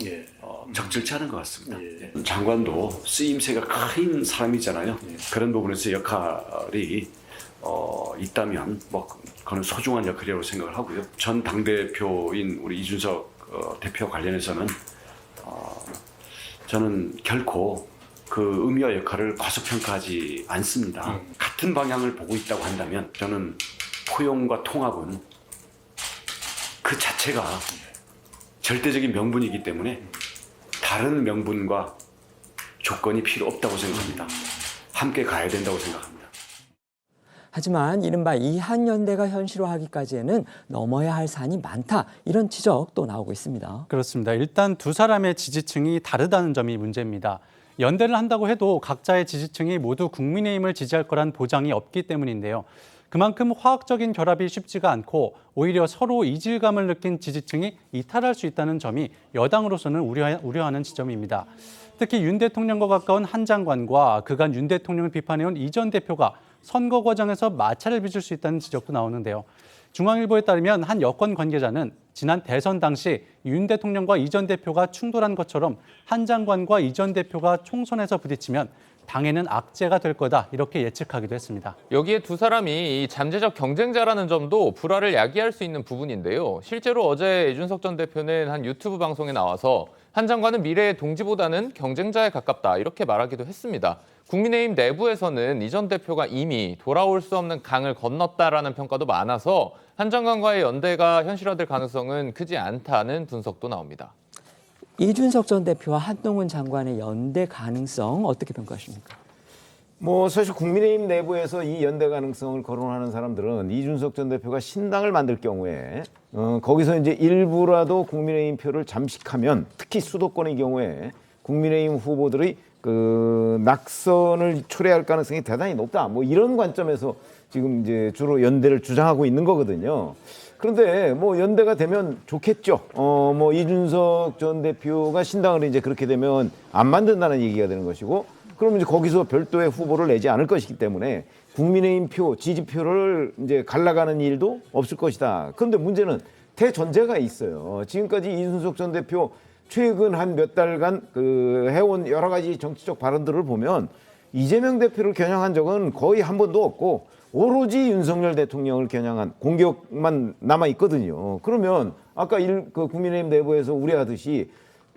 적절치 않은 것 같습니다. 장관도 쓰임새가 큰 사람이잖아요. 그런 부분에서 역할이 있다면 뭐 그건 소중한 역할이라고 생각을 하고요. 전 당대표인 우리 이준석 대표 관련해서는 저는 결코 그 의미와 역할을 과소평가하지 않습니다. 같은 방향을 보고 있다고 한다면 저는 포용과 통합은 그 자체가 절대적인 명분이기 때문에 다른 명분과 조건이 필요 없다고 생각합니다. 함께 가야 된다고 생각합니다. 하지만 이른바 이한연대가 현실화하기까지에는 넘어야 할 산이 많다. 이런 지적도 나오고 있습니다. 그렇습니다. 일단 두 사람의 지지층이 다르다는 점이 문제입니다. 연대를 한다고 해도 각자의 지지층이 모두 국민의힘을 지지할 거란 보장이 없기 때문인데요. 그만큼 화학적인 결합이 쉽지가 않고 오히려 서로 이질감을 느낀 지지층이 이탈할 수 있다는 점이 여당으로서는 우려하는 지점입니다. 특히 윤 대통령과 가까운 한 장관과 그간 윤 대통령을 비판해온 이 전 대표가 선거 과정에서 마찰을 빚을 수 있다는 지적도 나오는데요. 중앙일보에 따르면 한 여권 관계자는 지난 대선 당시 윤 대통령과 이 전 대표가 충돌한 것처럼 한 장관과 이 전 대표가 총선에서 부딪히면 당에는 악재가 될 거다 이렇게 예측하기도 했습니다. 여기에 두 사람이 이 잠재적 경쟁자라는 점도 불화를 야기할 수 있는 부분인데요. 실제로 어제 이준석 전 대표는 한 유튜브 방송에 나와서 한 장관은 미래의 동지보다는 경쟁자에 가깝다 이렇게 말하기도 했습니다. 국민의힘 내부에서는 이 전 대표가 이미 돌아올 수 없는 강을 건넜다라는 평가도 많아서 한 장관과의 연대가 현실화될 가능성은 크지 않다는 분석도 나옵니다. 이준석 전 대표와 한동훈 장관의 연대 가능성 어떻게 평가하십니까? 뭐 사실 국민의힘 내부에서 이 연대 가능성을 거론하는 사람들은 이준석 전 대표가 신당을 만들 경우에 거기서 이제 일부라도 국민의힘 표를 잠식하면 특히 수도권의 경우에 국민의힘 후보들의 그 낙선을 초래할 가능성이 대단히 높다. 뭐 이런 관점에서 지금 이제 주로 연대를 주장하고 있는 거거든요. 그런데 뭐 연대가 되면 좋겠죠. 뭐 이준석 전 대표가 신당을 이제 그렇게 되면 안 만든다는 얘기가 되는 것이고, 그러면 이제 거기서 별도의 후보를 내지 않을 것이기 때문에 국민의힘 표, 지지표를 이제 갈라가는 일도 없을 것이다. 그런데 문제는 대전제가 있어요. 지금까지 이준석 전 대표 최근 한 몇 달간 그 해온 여러 가지 정치적 발언들을 보면 이재명 대표를 겨냥한 적은 거의 한 번도 없고 오로지 윤석열 대통령을 겨냥한 공격만 남아 있거든요. 그러면 아까 그 국민의힘 내부에서 우려하듯이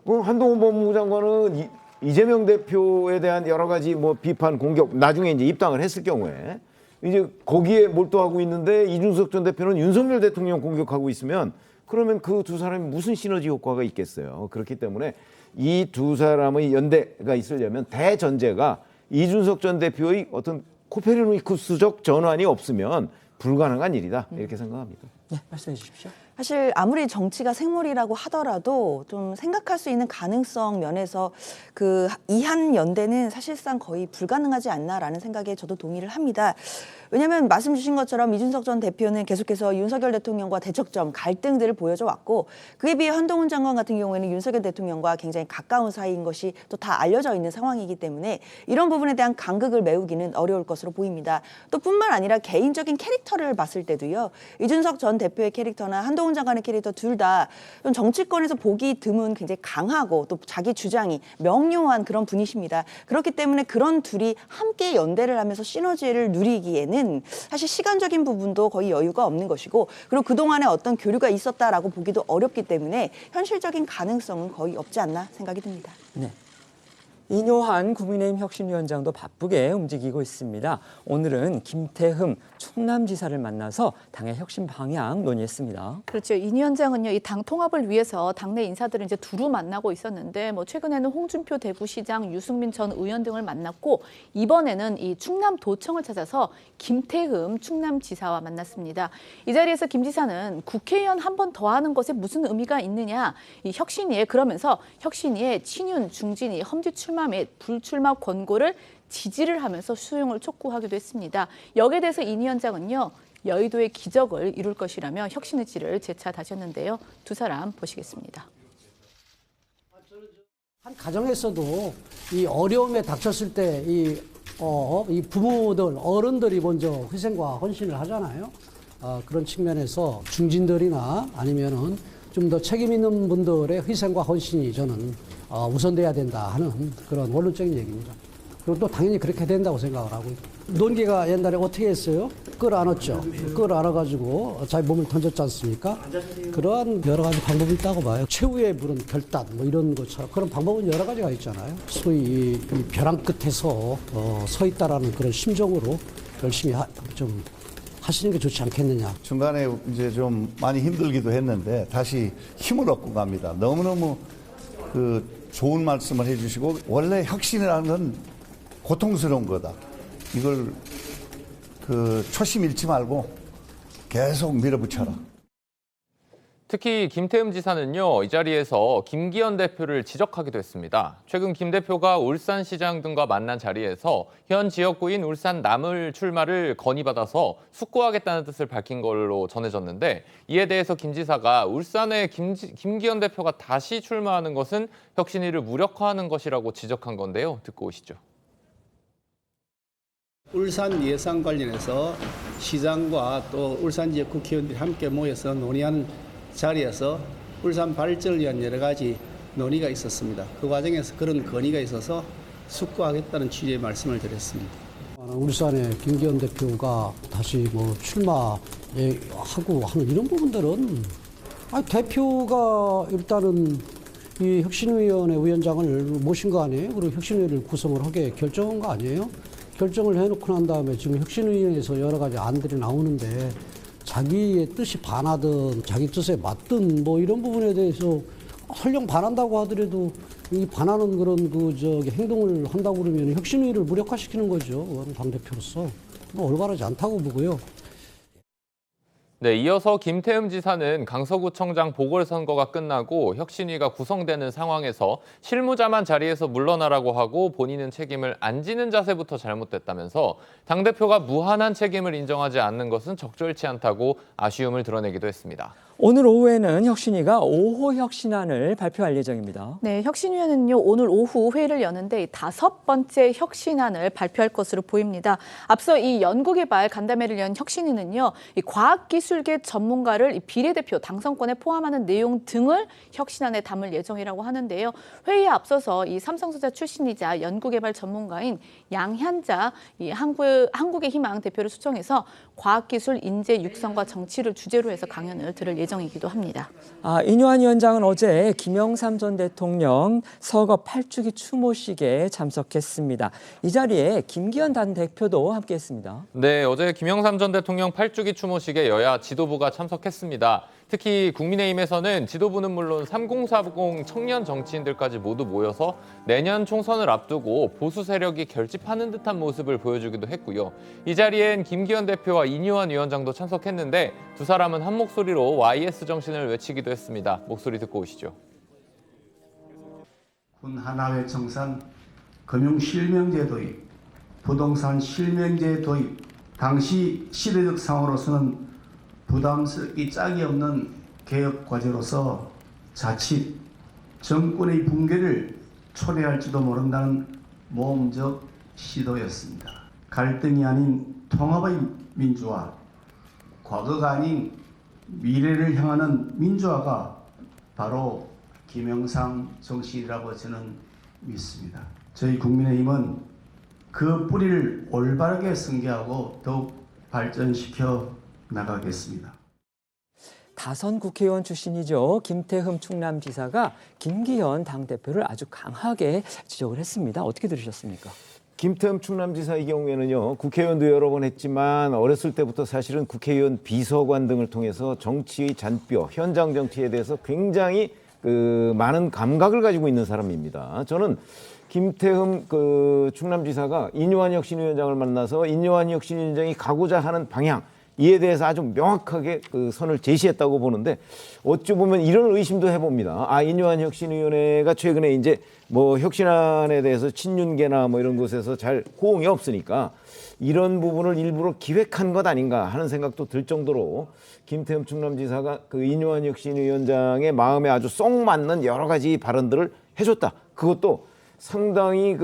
한동훈 법무부 장관은 이재명 대표에 대한 여러 가지 뭐 비판, 공격 나중에 이제 입당을 했을 경우에 이제 거기에 몰두하고 있는데 이준석 전 대표는 윤석열 대통령 공격하고 있으면 그러면 그 두 사람이 무슨 시너지 효과가 있겠어요. 그렇기 때문에 이 두 사람의 연대가 있으려면 대전제가 이준석 전 대표의 어떤 코페르니쿠스적 전환이 없으면 불가능한 일이다. 이렇게 생각합니다. 네, 말씀해 주십시오. 사실 아무리 정치가 생물이라고 하더라도 좀 생각할 수 있는 가능성 면에서 그 이한 연대는 사실상 거의 불가능하지 않나라는 생각에 저도 동의를 합니다. 왜냐하면 말씀 주신 것처럼 이준석 전 대표는 계속해서 윤석열 대통령과 대척점, 갈등들을 보여줘 왔고, 그에 비해 한동훈 장관 같은 경우에는 윤석열 대통령과 굉장히 가까운 사이인 것이 또 다 알려져 있는 상황이기 때문에 이런 부분에 대한 간극을 메우기는 어려울 것으로 보입니다. 또 뿐만 아니라 개인적인 캐릭터를 봤을 때도요, 이준석 전 대표의 캐릭터나 한동훈 장관의 캐릭터 둘 다 정치권에서 보기 드문 굉장히 강하고 또 자기 주장이 명료한 그런 분이십니다. 그렇기 때문에 그런 둘이 함께 연대를 하면서 시너지를 누리기에는 사실 시간적인 부분도 거의 여유가 없는 것이고, 그리고 그동안에 어떤 교류가 있었다라고 보기도 어렵기 때문에 현실적인 가능성은 거의 없지 않나 생각이 듭니다. 네. 인효한 국민의힘 혁신위원장도 바쁘게 움직이고 있습니다. 오늘은 김태흠 충남지사를 만나서 당의 혁신 방향 논의했습니다. 그렇죠. 인 위원장은요, 이 당 통합을 위해서 당내 인사들을 이제 두루 만나고 있었는데, 뭐 최근에는 홍준표 대구시장, 유승민 전 의원 등을 만났고, 이번에는 이 충남도청을 찾아서 김태흠 충남지사와 만났습니다. 이 자리에서 김 지사는 국회의원 한 번 더 하는 것에 무슨 의미가 있느냐, 이 혁신위에 그러면서 혁신위에 친윤, 중진이 험지 출마 및 불출마 권고를 지지를 하면서 수용을 촉구하기도 했습니다. 여기에 대해서 인 위원장은요, 여의도의 기적을 이룰 것이라며 혁신 의지를 재차 다졌는데요. 두 사람 보시겠습니다. 한 가정에서도 이 어려움에 닥쳤을 때 이 부모들, 어른들이 먼저 희생과 헌신을 하잖아요. 그런 측면에서 중진들이나 아니면은 좀 더 책임 있는 분들의 희생과 헌신이 저는 우선돼야 된다 하는 그런 원론적인 얘기입니다. 그리고 또 당연히 그렇게 된다고 생각을 하고 있고. 논기가 옛날에 어떻게 했어요? 끌어안았죠. 끌어안아가지고 자기 몸을 던졌지 않습니까? 그러한 여러 가지 방법이 있다고 봐요. 최후의 물은 결단 뭐 이런 것처럼 그런 방법은 여러 가지가 있잖아요. 소위 이 벼랑 끝에서 서 있다라는 그런 심정으로 열심히 좀 하시는 게 좋지 않겠느냐. 중간에 이제 좀 많이 힘들기도 했는데 다시 힘을 얻고 갑니다. 너무너무 그 좋은 말씀을 해주시고, 원래 혁신이라는 건 고통스러운 거다. 이걸 그 초심 잃지 말고 계속 밀어붙여라. 특히 김태흠 지사는요, 이 자리에서 김기현 대표를 지적하기도 했습니다. 최근 김 대표가 울산시장 등과 만난 자리에서 현 지역구인 울산 남을 출마를 건의받아서 숙고하겠다는 뜻을 밝힌 걸로 전해졌는데, 이에 대해서 김 지사가 울산에 김기현 대표가 다시 출마하는 것은 혁신위를 무력화하는 것이라고 지적한 건데요. 듣고 오시죠. 울산 예산 관련해서 시장과 또 울산 지역 국회의원들이 함께 모여서 논의하는 자리에서 울산 발전을 위한 여러 가지 논의가 있었습니다. 그 과정에서 그런 건의가 있어서 숙고하겠다는 취지의 말씀을 드렸습니다. 울산의 김기현 대표가 다시 뭐 출마하고 하는 이런 부분들은 대표가 일단은 이 혁신위원회 위원장을 모신 거 아니에요? 그리고 혁신위를 구성을 하게 결정한 거 아니에요? 결정을 해놓고 난 다음에 지금 혁신위원회에서 여러 가지 안들이 나오는데 자기의 뜻이 반하든 자기 뜻에 맞든 뭐 이런 부분에 대해서 설령 반한다고 하더라도 이 반하는 그런 행동을 한다고 그러면 혁신위를 무력화시키는 거죠. 당대표로서. 올바르지 않다고 보고요. 네, 이어서 김태흠 지사는 강서구청장 보궐선거가 끝나고 혁신위가 구성되는 상황에서 실무자만 자리에서 물러나라고 하고 본인은 책임을 안 지는 자세부터 잘못됐다면서 당대표가 무한한 책임을 인정하지 않는 것은 적절치 않다고 아쉬움을 드러내기도 했습니다. 오늘 오후에는 혁신위가 5호 혁신안을 발표할 예정입니다. 네, 혁신위원회는요 오늘 오후 회의를 여는데 5번째 혁신안을 발표할 것으로 보입니다. 앞서 이 연구개발 간담회를 연 혁신위는요, 이 과학기술계 전문가를 이 비례대표 당선권에 포함하는 내용 등을 혁신안에 담을 예정이라고 하는데요. 회의에 앞서서 이 삼성전자 출신이자 연구개발 전문가인 양현자 이 한국의 희망 대표를 초청해서 과학기술 인재 육성과 정치를 주제로 해서 강연을 들을 예정이기도 합니다. 인요한 위원장은 어제 김영삼 전 대통령 서거 8주기 추모식에 참석했습니다. 이 자리에 김기현 당 대표도 함께했습니다. 네, 어제 김영삼 전 대통령 8주기 추모식에 여야 지도부가 참석했습니다. 특히 국민의힘에서는 지도부는 물론 3040 청년 정치인들까지 모두 모여서 내년 총선을 앞두고 보수 세력이 결집하는 듯한 모습을 보여주기도 했고요. 이 자리엔 김기현 대표와 인요한 위원장도 참석했는데 두 사람은 한 목소리로 YS 정신을 외치기도 했습니다. 목소리 듣고 오시죠. 군 하나회 청산, 금융실명제 도입, 부동산 실명제 도입, 당시 시대적 상황으로서는 부담스럽기 짝이 없는 개혁 과제로서 자칫 정권의 붕괴를 초래할지도 모른다는 모험적 시도였습니다. 갈등이 아닌 통합의 민주화, 과거가 아닌 미래를 향하는 민주화가 바로 김영삼 정신이라고 저는 믿습니다. 저희 국민의힘은 그 뿌리를 올바르게 승계하고 더욱 발전시켜 나가겠습니다. 다선 국회의원 출신이죠. 김태흠 충남지사가 김기현 당대표를 아주 강하게 지적을 했습니다. 어떻게 들으셨습니까? 김태흠 충남지사 이 경우에는요, 국회의원도 여러 번 했지만 어렸을 때부터 사실은 국회의원 비서관 등을 통해서 정치의 잔뼈, 현장 정치에 대해서 굉장히 많은 감각을 가지고 있는 사람입니다. 저는 김태흠 충남지사가 인요한 혁신위원장을 만나서 인요한 혁신위원장이 가고자 하는 방향, 이에 대해서 아주 명확하게 선을 제시했다고 보는데, 어찌 보면 이런 의심도 해봅니다. 인요한 혁신위원회가 최근에 이제 뭐 혁신안에 대해서 친윤계나 뭐 이런 곳에서 잘 호응이 없으니까 이런 부분을 일부러 기획한 것 아닌가 하는 생각도 들 정도로 김태흠 충남지사가 인요한 혁신위원장의 마음에 아주 쏙 맞는 여러 가지 발언들을 해줬다. 그것도 상당히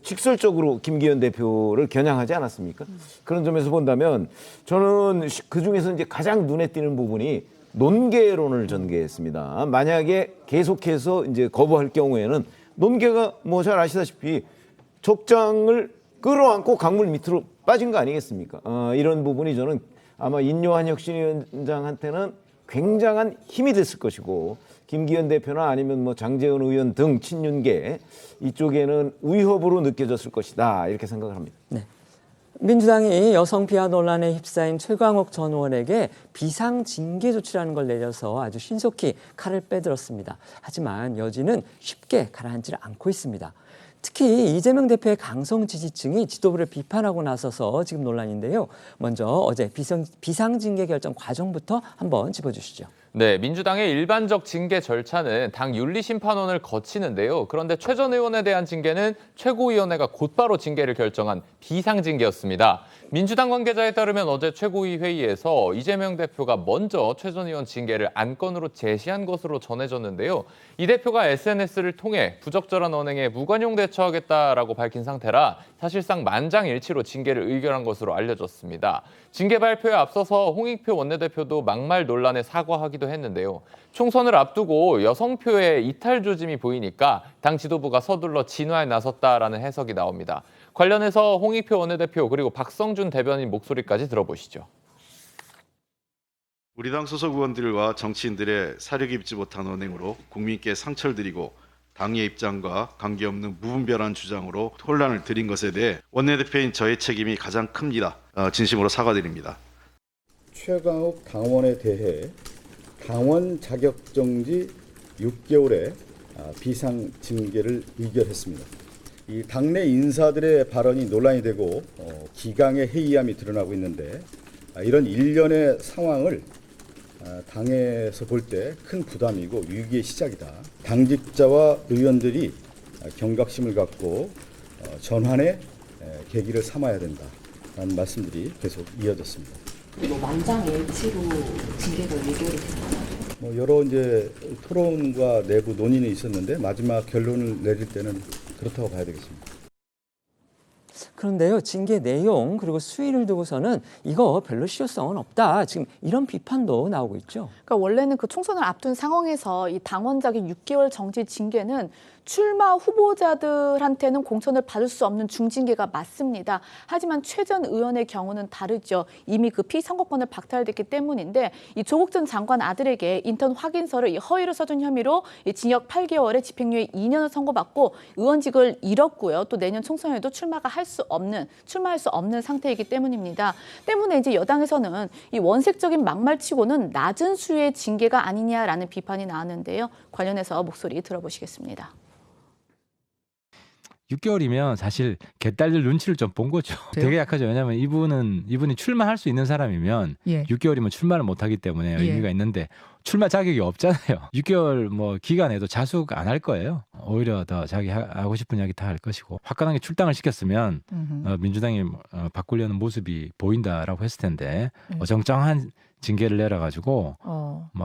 직설적으로 김기현 대표를 겨냥하지 않았습니까? 그런 점에서 본다면 저는 그 중에서 이제 가장 눈에 띄는 부분이 논계론을 전개했습니다. 만약에 계속해서 이제 거부할 경우에는 논계가 뭐 잘 아시다시피 적장을 끌어안고 강물 밑으로 빠진 거 아니겠습니까? 이런 부분이 저는 아마 인요한 혁신위원장한테는 굉장한 힘이 됐을 것이고, 김기현 대표나 아니면 뭐 장제원 의원 등 친윤계 이쪽에는 위협으로 느껴졌을 것이다, 이렇게 생각을 합니다. 네. 민주당이 여성 비하 논란에 휩싸인 최광욱 전 의원에게 비상징계 조치라는 걸 내려서 아주 신속히 칼을 빼들었습니다. 하지만 여지는 쉽게 가라앉지를 않고 있습니다. 특히 이재명 대표의 강성 지지층이 지도부를 비판하고 나서서 지금 논란인데요. 먼저 어제 비상징계 결정 과정부터 한번 짚어주시죠. 네, 민주당의 일반적 징계 절차는 당 윤리심판원을 거치는데요. 그런데 최 전 의원에 대한 징계는 최고위원회가 곧바로 징계를 결정한 비상징계였습니다. 민주당 관계자에 따르면 어제 최고위 회의에서 이재명 대표가 먼저 최 전 의원 징계를 안건으로 제시한 것으로 전해졌는데요. 이 대표가 SNS를 통해 부적절한 언행에 무관용 대처하겠다라고 밝힌 상태라 사실상 만장일치로 징계를 의결한 것으로 알려졌습니다. 징계 발표에 앞서서 홍익표 원내대표도 막말 논란에 사과하기도 했는데요. 총선을 앞두고 여성표의 이탈 조짐이 보이니까 당 지도부가 서둘러 진화에 나섰다라는 해석이 나옵니다. 관련해서 홍익표 원내대표 그리고 박성준 대변인 목소리까지 들어보시죠. 우리 당 소속 의원들과 정치인들의 사려 깊지 못한 언행으로 국민께 상처를 드리고 당의 입장과 관계없는 무분별한 주장으로 혼란을 드린 것에 대해 원내대표인 저의 책임이 가장 큽니다. 진심으로 사과드립니다. 최강욱 당원에 대해 당원 자격정지 6개월의 비상징계를 의결했습니다. 이 당내 인사들의 발언이 논란이 되고 기강의 해이함이 드러나고 있는데 이런 일련의 상황을 당에서 볼 때 큰 부담이고 위기의 시작이다. 당직자와 의원들이 경각심을 갖고 전환의 계기를 삼아야 된다라는 말씀들이 계속 이어졌습니다. 만장일치로 징계가 의결이 됐나요? 여러 이제 토론과 내부 논의는 있었는데 마지막 결론을 내릴 때는 그렇다고 봐야 되겠습니다. 그런데요, 징계 내용 그리고 수위를 두고서는 이거 별로 실효성은 없다. 지금 이런 비판도 나오고 있죠. 그러니까 원래는 그 총선을 앞둔 상황에서 이 당원자격 6개월 정지 징계는 출마 후보자들한테는 공천을 받을 수 없는 중징계가 맞습니다. 하지만 최 전 의원의 경우는 다르죠. 이미 그 피선거권을 박탈됐기 때문인데 이 조국 전 장관 아들에게 인턴 확인서를 허위로 써준 혐의로 징역 8개월에 집행유예 2년을 선고받고 의원직을 잃었고요. 또 내년 총선에도 출마할 수 없는 상태이기 때문입니다. 때문에 이제 여당에서는 이 원색적인 막말치고는 낮은 수의 징계가 아니냐라는 비판이 나왔는데요. 관련해서 목소리 들어보시겠습니다. 6개월이면 사실 개딸들 눈치를 좀 본 거죠. 되게 약하죠. 왜냐하면 이분이 출마할 수 있는 사람이면 6개월이면 출마를 못하기 때문에 의미가 있는데 출마 자격이 없잖아요. 6개월 기간에도 자숙 안 할 거예요. 오히려 더 자기 하고 싶은 이야기 다 할 것이고 화끈하게 출당을 시켰으면 민주당이 바꾸려는 모습이 보인다라고 했을 텐데 어정쩡한 징계를 내려가지고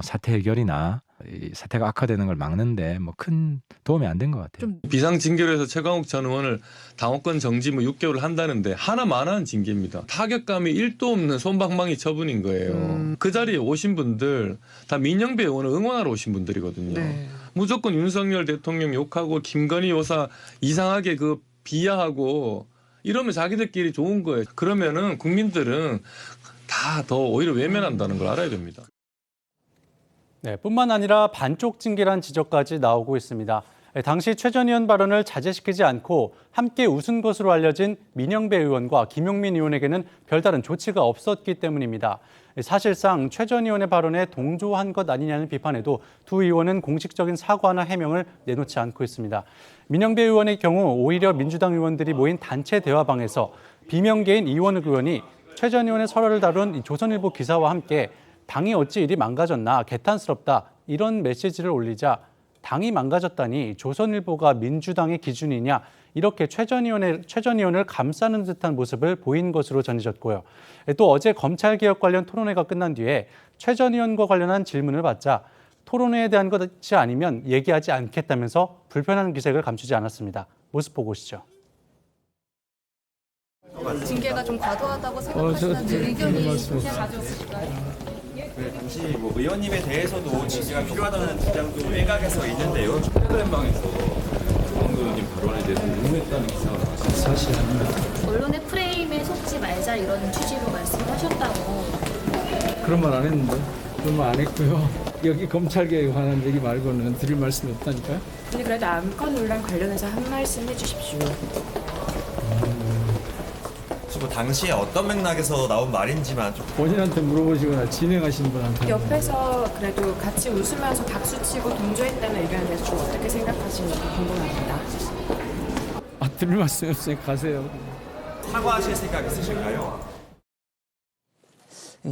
사퇴 해결이나 이 사태가 악화되는 걸 막는데 큰 도움이 안 된 것 같아요. 비상징계로 해서 최강욱 전 의원을 당원권 정지 6개월을 한다는데 하나만한 징계입니다. 타격감이 1도 없는 솜방망이 처분인 거예요. 그 자리에 오신 분들 다 민영배 의원을 응원하러 오신 분들이거든요. 네. 무조건 윤석열 대통령 욕하고 김건희 여사 이상하게 비하하고 이러면 자기들끼리 좋은 거예요. 그러면은 국민들은 다 더 오히려 외면한다는 걸 알아야 됩니다. 네, 뿐만 아니라 반쪽 징계란 지적까지 나오고 있습니다. 당시 최 전 의원 발언을 자제시키지 않고 함께 웃은 것으로 알려진 민영배 의원과 김용민 의원에게는 별다른 조치가 없었기 때문입니다. 사실상 최 전 의원의 발언에 동조한 것 아니냐는 비판에도 두 의원은 공식적인 사과나 해명을 내놓지 않고 있습니다. 민영배 의원의 경우 오히려 민주당 의원들이 모인 단체 대화방에서 비명계인 이원욱 의원이 최 전 의원의 설화를 다룬 조선일보 기사와 함께 당이 어찌 이리 망가졌나 개탄스럽다 이런 메시지를 올리자 당이 망가졌다니 조선일보가 민주당의 기준이냐 이렇게 최 전 의원을 감싸는 듯한 모습을 보인 것으로 전해졌고요. 또 어제 검찰개혁 관련 토론회가 끝난 뒤에 최 전 의원과 관련한 질문을 받자 토론회에 대한 것이 아니면 얘기하지 않겠다면서 불편한 기색을 감추지 않았습니다. 모습 보고 오시죠. 징계가 좀 과도하다고 생각하시는 의견이 가져오실까요? 네, 당시 의원님에 대해서도 징계가 필요하다는 주장도 외곽에서 있는데요. 텔레그램방에서 조광도 의원님 발언에 대해서 응모했다는 기사가 나왔습니다. 사실 아닙니다. 언론의 프레임에 속지 말자 이런 취지로 말씀하셨다고. 그런 말 안 했는데. 그런 말 안 했고요. 여기 검찰개혁에 관한 얘기 말고는 드릴 말씀이 없다니까요. 근데 그래도 안건 논란 관련해서 한 말씀 해주십시오. 당시에 어떤 맥락에서 나온 말인지만 좀 본인한테 물어보시거나 진행하시는 분한테 옆에서 그래도 같이 웃으면서 박수치고 동조했다는 의견에 대해서 좀 어떻게 생각하시는지 궁금합니다. 드릴 말씀이 없으니까 가세요. 사과하실 생각 있으신가요?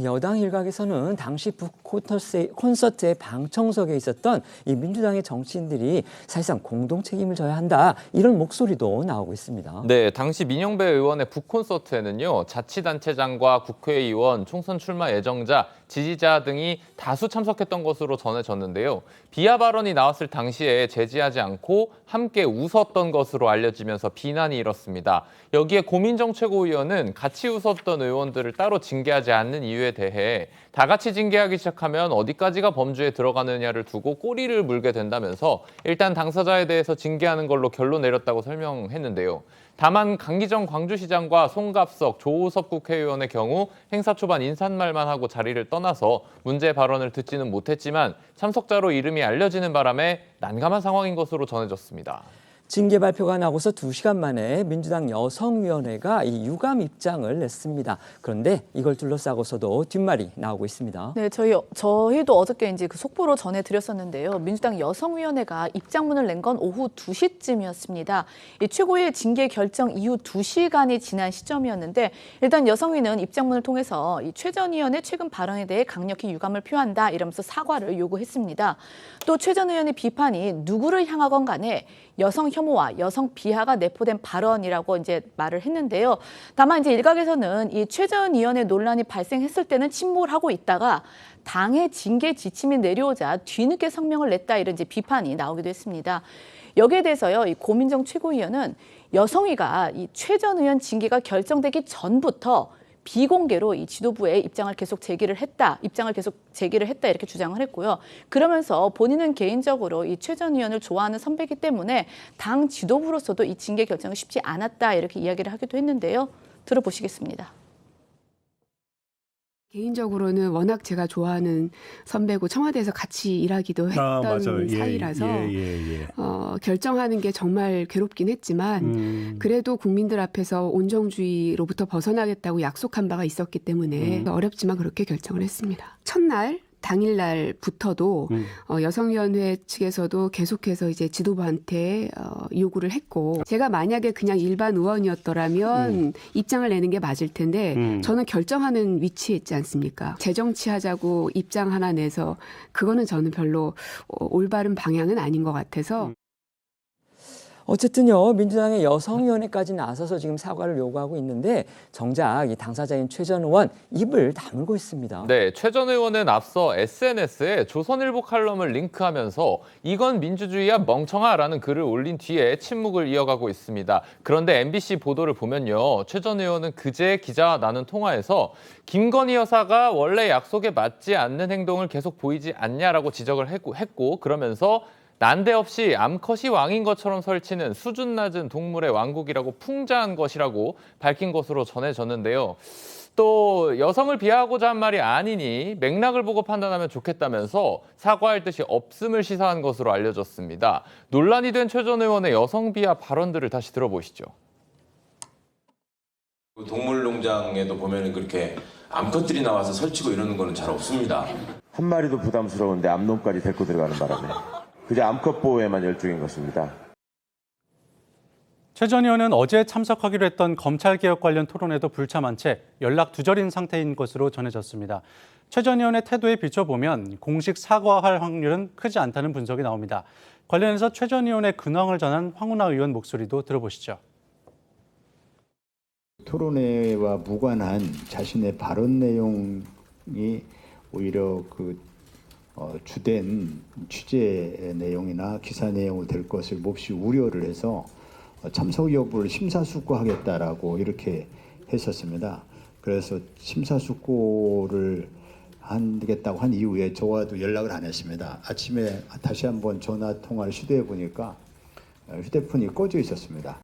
여당 일각에서는 당시 북 콘서트의 방청석에 있었던 이 민주당의 정치인들이 사실상 공동 책임을 져야 한다 이런 목소리도 나오고 있습니다. 네, 당시 민영배 의원의 북콘서트에는요, 자치단체장과 국회의원, 총선 출마 예정자, 지지자 등이 다수 참석했던 것으로 전해졌는데요. 비하 발언이 나왔을 당시에 제지하지 않고 함께 웃었던 것으로 알려지면서 비난이 일었습니다. 여기에 고민정 최고위원은 같이 웃었던 의원들을 따로 징계하지 않는 이유에 대해 다 같이 징계하기 시작하면 어디까지가 범주에 들어가느냐를 두고 꼬리를 물게 된다면서 일단 당사자에 대해서 징계하는 걸로 결론 내렸다고 설명했는데요. 다만 강기정 광주시장과 송갑석, 조호섭 국회의원의 경우 행사 초반 인사말만 하고 자리를 떠나서 문제 발언을 듣지는 못했지만 참석자로 이름이 알려지는 바람에 난감한 상황인 것으로 전해졌습니다. 징계 발표가 나고서 2시간 만에 민주당 여성위원회가 이 유감 입장을 냈습니다. 그런데 이걸 둘러싸고서도 뒷말이 나오고 있습니다. 네, 저희도 어저께 이제 그 속보로 전해드렸었는데요. 민주당 여성위원회가 입장문을 낸 건 오후 2시쯤이었습니다. 이 최고위의 징계 결정 이후 2시간이 지난 시점이었는데 일단 여성위는 입장문을 통해서 이 최 전 의원의 최근 발언에 대해 강력히 유감을 표한다 이러면서 사과를 요구했습니다. 또 최 전 의원의 비판이 누구를 향하건 간에 여성 혐오와 여성 비하가 내포된 발언이라고 이제 말을 했는데요. 다만 이제 일각에서는 이 최 전 의원의 논란이 발생했을 때는 침묵을 하고 있다가 당의 징계 지침이 내려오자 뒤늦게 성명을 냈다 이런 이제 비판이 나오기도 했습니다. 여기에 대해서요, 이 고민정 최고위원은 여성위가 이 최 전 의원 징계가 결정되기 전부터 비공개로 이 지도부의 입장을 계속 제기를 했다 이렇게 주장을 했고요. 그러면서 본인은 개인적으로 이 최 전 의원을 좋아하는 선배이기 때문에 당 지도부로서도 이 징계 결정이 쉽지 않았다 이렇게 이야기를 하기도 했는데요. 들어보시겠습니다. 개인적으로는 워낙 제가 좋아하는 선배고 청와대에서 같이 일하기도 했던 사이라서 결정하는 게 정말 괴롭긴 했지만 그래도 국민들 앞에서 온정주의로부터 벗어나겠다고 약속한 바가 있었기 때문에 어렵지만 그렇게 결정을 했습니다. 첫날 당일날부터도 여성위원회 측에서도 계속해서 이제 지도부한테 요구를 했고 제가 만약에 그냥 일반 의원이었더라면 입장을 내는 게 맞을 텐데 저는 결정하는 위치에 있지 않습니까? 재정치하자고 입장 하나 내서 그거는 저는 별로 올바른 방향은 아닌 것 같아서 어쨌든요, 민주당의 여성위원회까지 나서서 지금 사과를 요구하고 있는데 정작 이 당사자인 최 전 의원 입을 다물고 있습니다. 네, 최 전 의원은 앞서 SNS에 조선일보 칼럼을 링크하면서 이건 민주주의야 멍청아라는 글을 올린 뒤에 침묵을 이어가고 있습니다. 그런데 MBC 보도를 보면요, 최 전 의원은 그제 기자와 나눈 통화에서 김건희 여사가 원래 약속에 맞지 않는 행동을 계속 보이지 않냐라고 지적을 했고 그러면서 난데없이 암컷이 왕인 것처럼 설치는 수준 낮은 동물의 왕국이라고 풍자한 것이라고 밝힌 것으로 전해졌는데요. 또 여성을 비하하고자 한 말이 아니니 맥락을 보고 판단하면 좋겠다면서 사과할 뜻이 없음을 시사한 것으로 알려졌습니다. 논란이 된 최 전 의원의 여성 비하 발언들을 다시 들어보시죠. 동물농장에도 보면 그렇게 암컷들이 나와서 설치고 이러는 거는 잘 없습니다. 한 마리도 부담스러운데 암놈까지 데리고 들어가는 바람에 그저 암컷 보호에만 열중인 것입니다. 최 전 의원은 어제 참석하기로 했던 검찰개혁 관련 토론에도 불참한 채 연락 두절인 상태인 것으로 전해졌습니다. 최 전 의원의 태도에 비춰보면 공식 사과할 확률은 크지 않다는 분석이 나옵니다. 관련해서 최 전 의원의 근황을 전한 황운하 의원 목소리도 들어보시죠. 토론회와 무관한 자신의 발언 내용이 오히려 주된 취재 내용이나 기사 내용이 될 것을 몹시 우려를 해서 참석 여부를 심사숙고하겠다라고 이렇게 했었습니다. 그래서 심사숙고를 하겠다고 한 이후에 저와도 연락을 안 했습니다. 아침에 다시 한번 전화 통화를 시도해 보니까 휴대폰이 꺼져 있었습니다.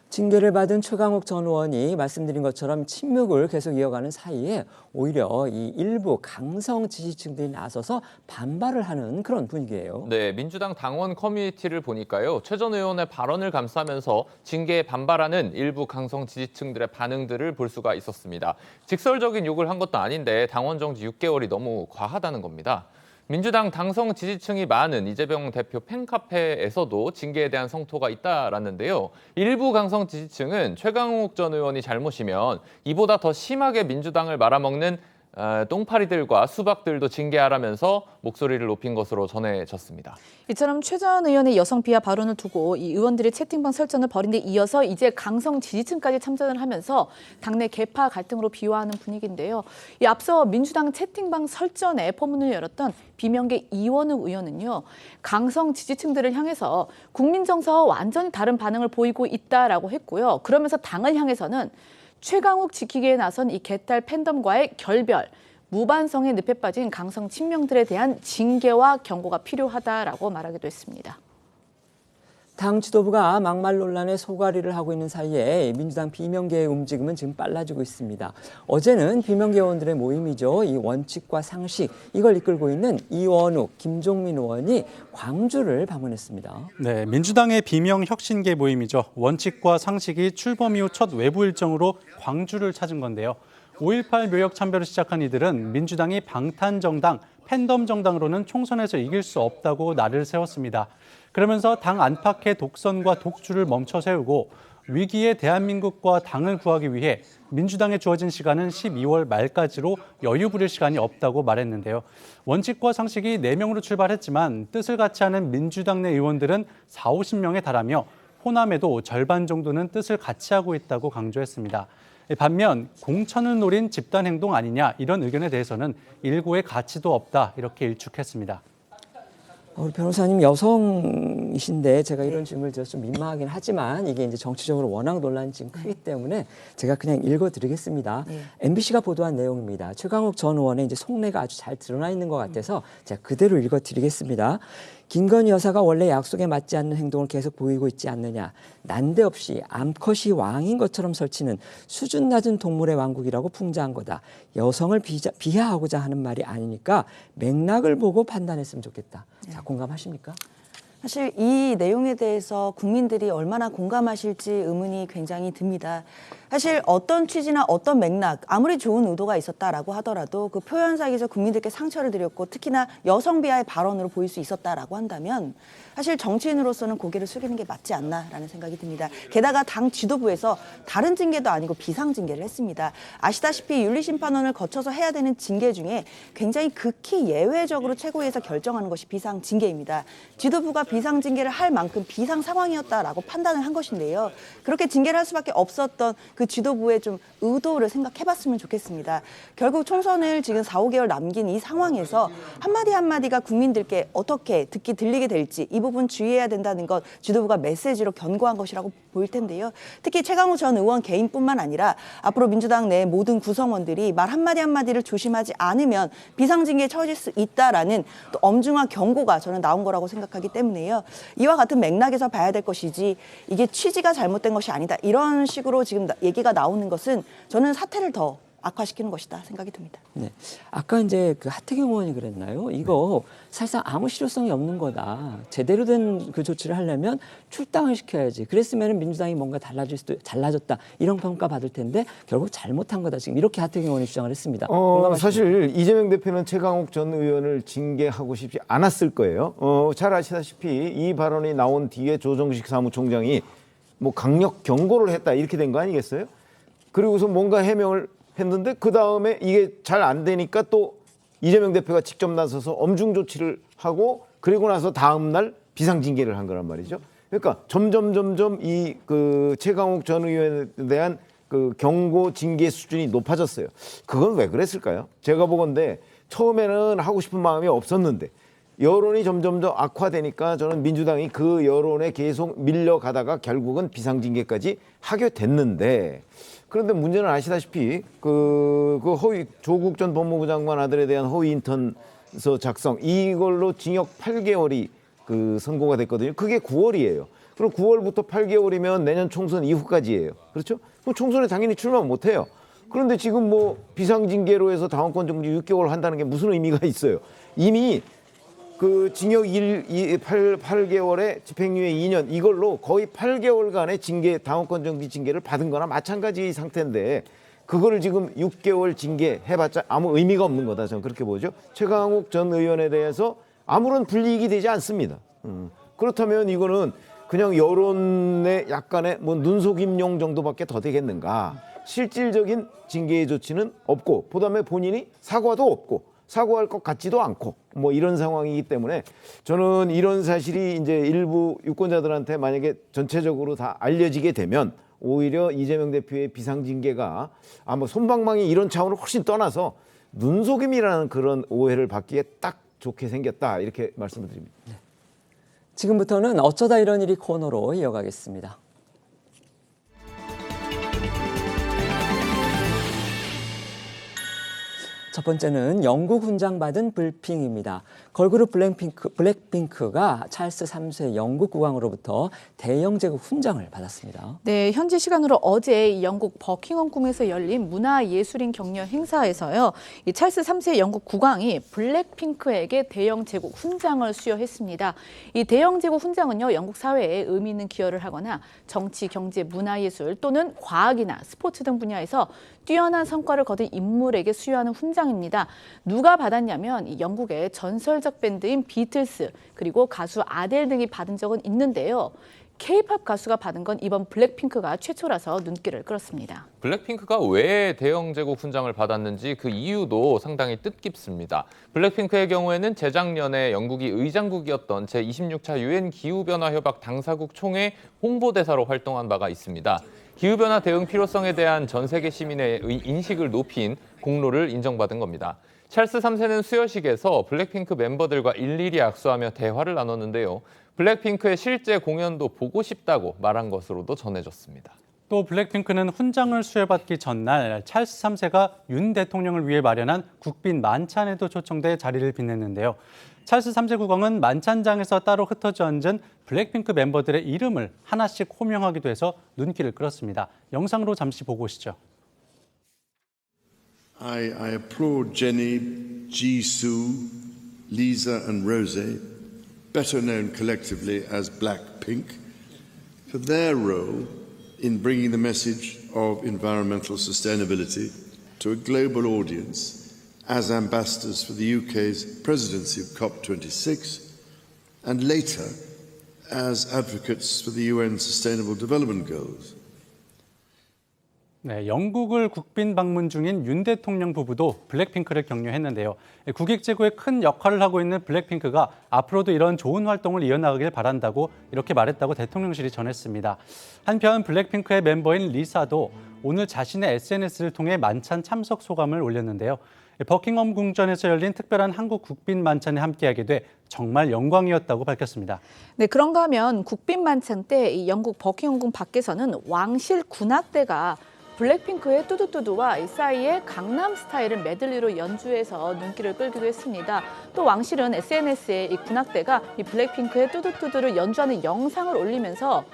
징계를 받은 최강욱 전 의원이 말씀드린 것처럼 침묵을 계속 이어가는 사이에 오히려 이 일부 강성 지지층들이 나서서 반발을 하는 그런 분위기예요. 네, 민주당 당원 커뮤니티를 보니까요, 최 전 의원의 발언을 감싸면서 징계에 반발하는 일부 강성 지지층들의 반응들을 볼 수가 있었습니다. 직설적인 욕을 한 것도 아닌데 당원 정지 6개월이 너무 과하다는 겁니다. 민주당 당성 지지층이 많은 이재명 대표 팬카페에서도 징계에 대한 성토가 잇따랐는데요. 일부 강성 지지층은 최강욱 전 의원이 잘못이면 이보다 더 심하게 민주당을 말아먹는 똥파리들과 수박들도 징계하라면서 목소리를 높인 것으로 전해졌습니다. 이처럼 최 전 의원의 여성 비하 발언을 두고 이 의원들이 채팅방 설전을 벌인 데 이어서 이제 강성 지지층까지 참전을 하면서 당내 계파 갈등으로 비화하는 분위기인데요. 이 앞서 민주당 채팅방 설전에 포문을 열었던 비명계 이원욱 의원은요. 강성 지지층들을 향해서 국민 정서와 완전히 다른 반응을 보이고 있다라고 했고요. 그러면서 당을 향해서는 최강욱 지키기에 나선 이 개딸 팬덤과의 결별, 무반성의 늪에 빠진 강성 친명들에 대한 징계와 경고가 필요하다라고 말하기도 했습니다. 당 지도부가 막말 논란에 소가리를 하고 있는 사이에 민주당 비명계의 움직임은 지금 빨라지고 있습니다. 어제는 비명계 의원들의 모임이죠. 이 원칙과 상식, 이걸 이끌고 있는 이원욱, 김종민 의원이 광주를 방문했습니다. 네, 민주당의 비명 혁신계 모임이죠. 원칙과 상식이 출범 이후 첫 외부 일정으로 광주를 찾은 건데요. 5.18 묘역 참배로 시작한 이들은 민주당이 방탄정당, 팬덤 정당으로는 총선에서 이길 수 없다고 날을 세웠습니다. 그러면서 당 안팎의 독선과 독주를 멈춰 세우고 위기의 대한민국과 당을 구하기 위해 민주당에 주어진 시간은 12월 말까지로 여유 부릴 시간이 없다고 말했는데요. 원칙과 상식이 4명으로 출발했지만 뜻을 같이 하는 민주당 내 의원들은 40~50명에 달하며 호남에도 절반 정도는 뜻을 같이 하고 있다고 강조했습니다. 반면 공천을 노린 집단 행동 아니냐 이런 의견에 대해서는 일고의 가치도 없다 이렇게 일축했습니다. 우리 변호사님 여성이신데 제가 이런 질문을 드려서 좀 민망하긴 하지만 이게 이제 정치적으로 워낙 논란이 지금 크기 때문에 제가 그냥 읽어드리겠습니다. MBC가 보도한 내용입니다. 최강욱 전 의원의 이제 속내가 아주 잘 드러나 있는 것 같아서 제가 그대로 읽어드리겠습니다. 김건희 여사가 원래 약속에 맞지 않는 행동을 계속 보이고 있지 않느냐. 난데없이 암컷이 왕인 것처럼 설치는 수준 낮은 동물의 왕국이라고 풍자한 거다. 여성을 비하하고자 하는 말이 아니니까 맥락을 보고 판단했으면 좋겠다. 자, 공감하십니까? 사실 이 내용에 대해서 국민들이 얼마나 공감하실지 의문이 굉장히 듭니다. 사실 어떤 취지나 어떤 맥락, 아무리 좋은 의도가 있었다라고 하더라도 그 표현상에서 국민들께 상처를 드렸고 특히나 여성 비하의 발언으로 보일 수 있었다라고 한다면 사실 정치인으로서는 고개를 숙이는 게 맞지 않나라는 생각이 듭니다. 게다가 당 지도부에서 다른 징계도 아니고 비상징계를 했습니다. 아시다시피 윤리심판원을 거쳐서 해야 되는 징계 중에 굉장히 극히 예외적으로 최고위에서 결정하는 것이 비상징계입니다. 지도부가 비상징계를 할 만큼 비상 상황이었다라고 판단을 한 것인데요. 그렇게 징계를 할 수밖에 없었던 그 지도부의 좀 의도를 생각해봤으면 좋겠습니다. 결국 총선을 지금 4~5개월 남긴 이 상황에서 한마디 한마디가 국민들께 어떻게 듣기 들리게 될지 이 부분 주의해야 된다는 것 지도부가 메시지로 견고한 것이라고 보일 텐데요. 특히 최강욱 전 의원 개인뿐만 아니라 앞으로 민주당 내 모든 구성원들이 말 한마디 한마디를 조심하지 않으면 비상징계에 처해질 수 있다라는 또 엄중한 경고가 저는 나온 거라고 생각하기 때문에요. 이와 같은 맥락에서 봐야 될 것이지 이게 취지가 잘못된 것이 아니다. 이런 식으로 지금 얘기가 나오는 것은 저는 사태를 더 악화시키는 것이다 생각이 듭니다. 네, 아까 이제 그 하태경 의원이 그랬나요? 이거 사실상 아무 실효성이 없는 거다. 제대로 된 그 조치를 하려면 출당을 시켜야지. 그랬으면 민주당이 뭔가 달라졌다 이런 평가 받을 텐데 결국 잘못한 거다. 지금 이렇게 하태경 의원이 주장을 했습니다. 사실 이재명 대표는 최강욱 전 의원을 징계하고 싶지 않았을 거예요. 잘 아시다시피 이 발언이 나온 뒤에 조정식 사무총장이 뭐 강력 경고를 했다 이렇게 된 거 아니겠어요? 그리고서 뭔가 해명을 했는데 그 다음에 이게 잘 안 되니까 또 이재명 대표가 직접 나서서 엄중 조치를 하고 그리고 나서 다음 날 비상징계를 한 거란 말이죠. 그러니까 점점 이 그 최강욱 전 의원에 대한 그 경고 징계 수준이 높아졌어요. 그건 왜 그랬을까요? 제가 보건대 처음에는 하고 싶은 마음이 없었는데 여론이 점점 더 악화되니까 저는 민주당이 그 여론에 계속 밀려가다가 결국은 비상징계까지 하게 됐는데 그런데 문제는 아시다시피 그 허위 조국 전 법무부 장관 아들에 대한 허위 인턴서 작성 이걸로 징역 8개월이 그 선고가 됐거든요. 그게 9월이에요. 그럼 9월부터 8개월이면 내년 총선 이후까지예요. 그렇죠? 그럼 총선에 당연히 출마 못 해요. 그런데 지금 뭐 비상징계로 해서 당원권 정지 6개월 한다는 게 무슨 의미가 있어요? 이미 그 징역 8개월에 집행유예 2년 이걸로 거의 8개월간의 징계 당원권 정지 징계를 받은 거나 마찬가지 상태인데 그거를 지금 6개월 징계해봤자 아무 의미가 없는 거다. 저는 그렇게 보죠. 최강욱 전 의원에 대해서 아무런 불이익이 되지 않습니다. 그렇다면 이거는 그냥 여론의 약간의 뭐 눈속임용 정도밖에 더 되겠는가. 실질적인 징계의 조치는 없고, 그다음에 본인이 사과도 없고, 사과할 것 같지도 않고, 뭐 이런 상황이기 때문에 저는 이런 사실이 이제 일부 유권자들한테 만약에 전체적으로 다 알려지게 되면 오히려 이재명 대표의 비상징계가 아마 솜방망이 이런 차원을 훨씬 떠나서 눈속임이라는 그런 오해를 받기에 딱 좋게 생겼다, 이렇게 말씀을 드립니다. 네. 지금부터는 어쩌다 이런 일이 코너로 이어가겠습니다. 첫 번째는 영국 훈장받은 불핑입니다. 걸그룹 블랙핑크가 찰스 3세 영국 국왕으로부터 대영 제국 훈장을 받았습니다. 네, 현지 시간으로 어제 영국 버킹엄 궁에서 열린 문화예술인 격려 행사에서요, 이 찰스 3세 영국 국왕이 블랙핑크에게 대영 제국 훈장을 수여했습니다. 이 대영 제국 훈장은요, 영국 사회에 의미 있는 기여를 하거나 정치, 경제, 문화예술 또는 과학이나 스포츠 등 분야에서 뛰어난 성과를 거둔 인물에게 수여하는 훈장입니다. 누가 받았냐면 이 영국의 전설적 밴드인 비틀스, 그리고 가수 아델 등이 받은 적은 있는데요. K-팝 가수가 받은 건 이번 블랙핑크가 최초라서 눈길을 끌었습니다. 블랙핑크가 왜 대영 제국 훈장을 받았는지 그 이유도 상당히 뜻깊습니다. 블랙핑크의 경우에는 재작년에 영국이 의장국이었던 제26차 유엔 기후변화협약 당사국 총회 홍보대사로 활동한 바가 있습니다. 기후변화 대응 필요성에 대한 전 세계 시민의 인식을 높인 공로를 인정받은 겁니다. 찰스 3세는 수여식에서 블랙핑크 멤버들과 일일이 악수하며 대화를 나눴는데요. 블랙핑크의 실제 공연도 보고 싶다고 말한 것으로도 전해졌습니다. 또 블랙핑크는 훈장을 수여받기 전날 찰스 3세가 윤 대통령을 위해 마련한 국빈 만찬에도 초청돼 자리를 빛냈는데요. 찰스 3세 국왕은 만찬장에서 따로 흩어져 앉은 블랙핑크 멤버들의 이름을 하나씩 호명하기도 해서 눈길을 끌었습니다. 영상으로 잠시 보고 오시죠. I applaud Jenny, Jisoo, Lisa and Rosé, better known collectively as Blackpink, for their role in bringing the message of environmental sustainability to a global audience as ambassadors for the UK's presidency of COP26 and later as advocates for the UN Sustainable Development Goals. 네, 영국을 국빈 방문 중인 윤 대통령 부부도 블랙핑크를 격려했는데요. 국익 제고에 큰 역할을 하고 있는 블랙핑크가 앞으로도 이런 좋은 활동을 이어나가길 바란다고 이렇게 말했다고 대통령실이 전했습니다. 한편 블랙핑크의 멤버인 리사도 오늘 자신의 SNS를 통해 만찬 참석 소감을 올렸는데요. 버킹엄 궁전에서 열린 특별한 한국 국빈 만찬에 함께하게 돼 정말 영광이었다고 밝혔습니다. 네, 그런가 하면 국빈 만찬 때 이 영국 버킹엄궁 밖에서는 왕실 군악대가 블랙핑크의 뚜두뚜두와 이 싸이의 강남 스타일을 메들리로 연주해서 눈길을 끌기도 했습니다. 또 왕실은 SNS에 이 군악대가 이 블랙핑크의 뚜두뚜두를 연주하는 영상을 올리면서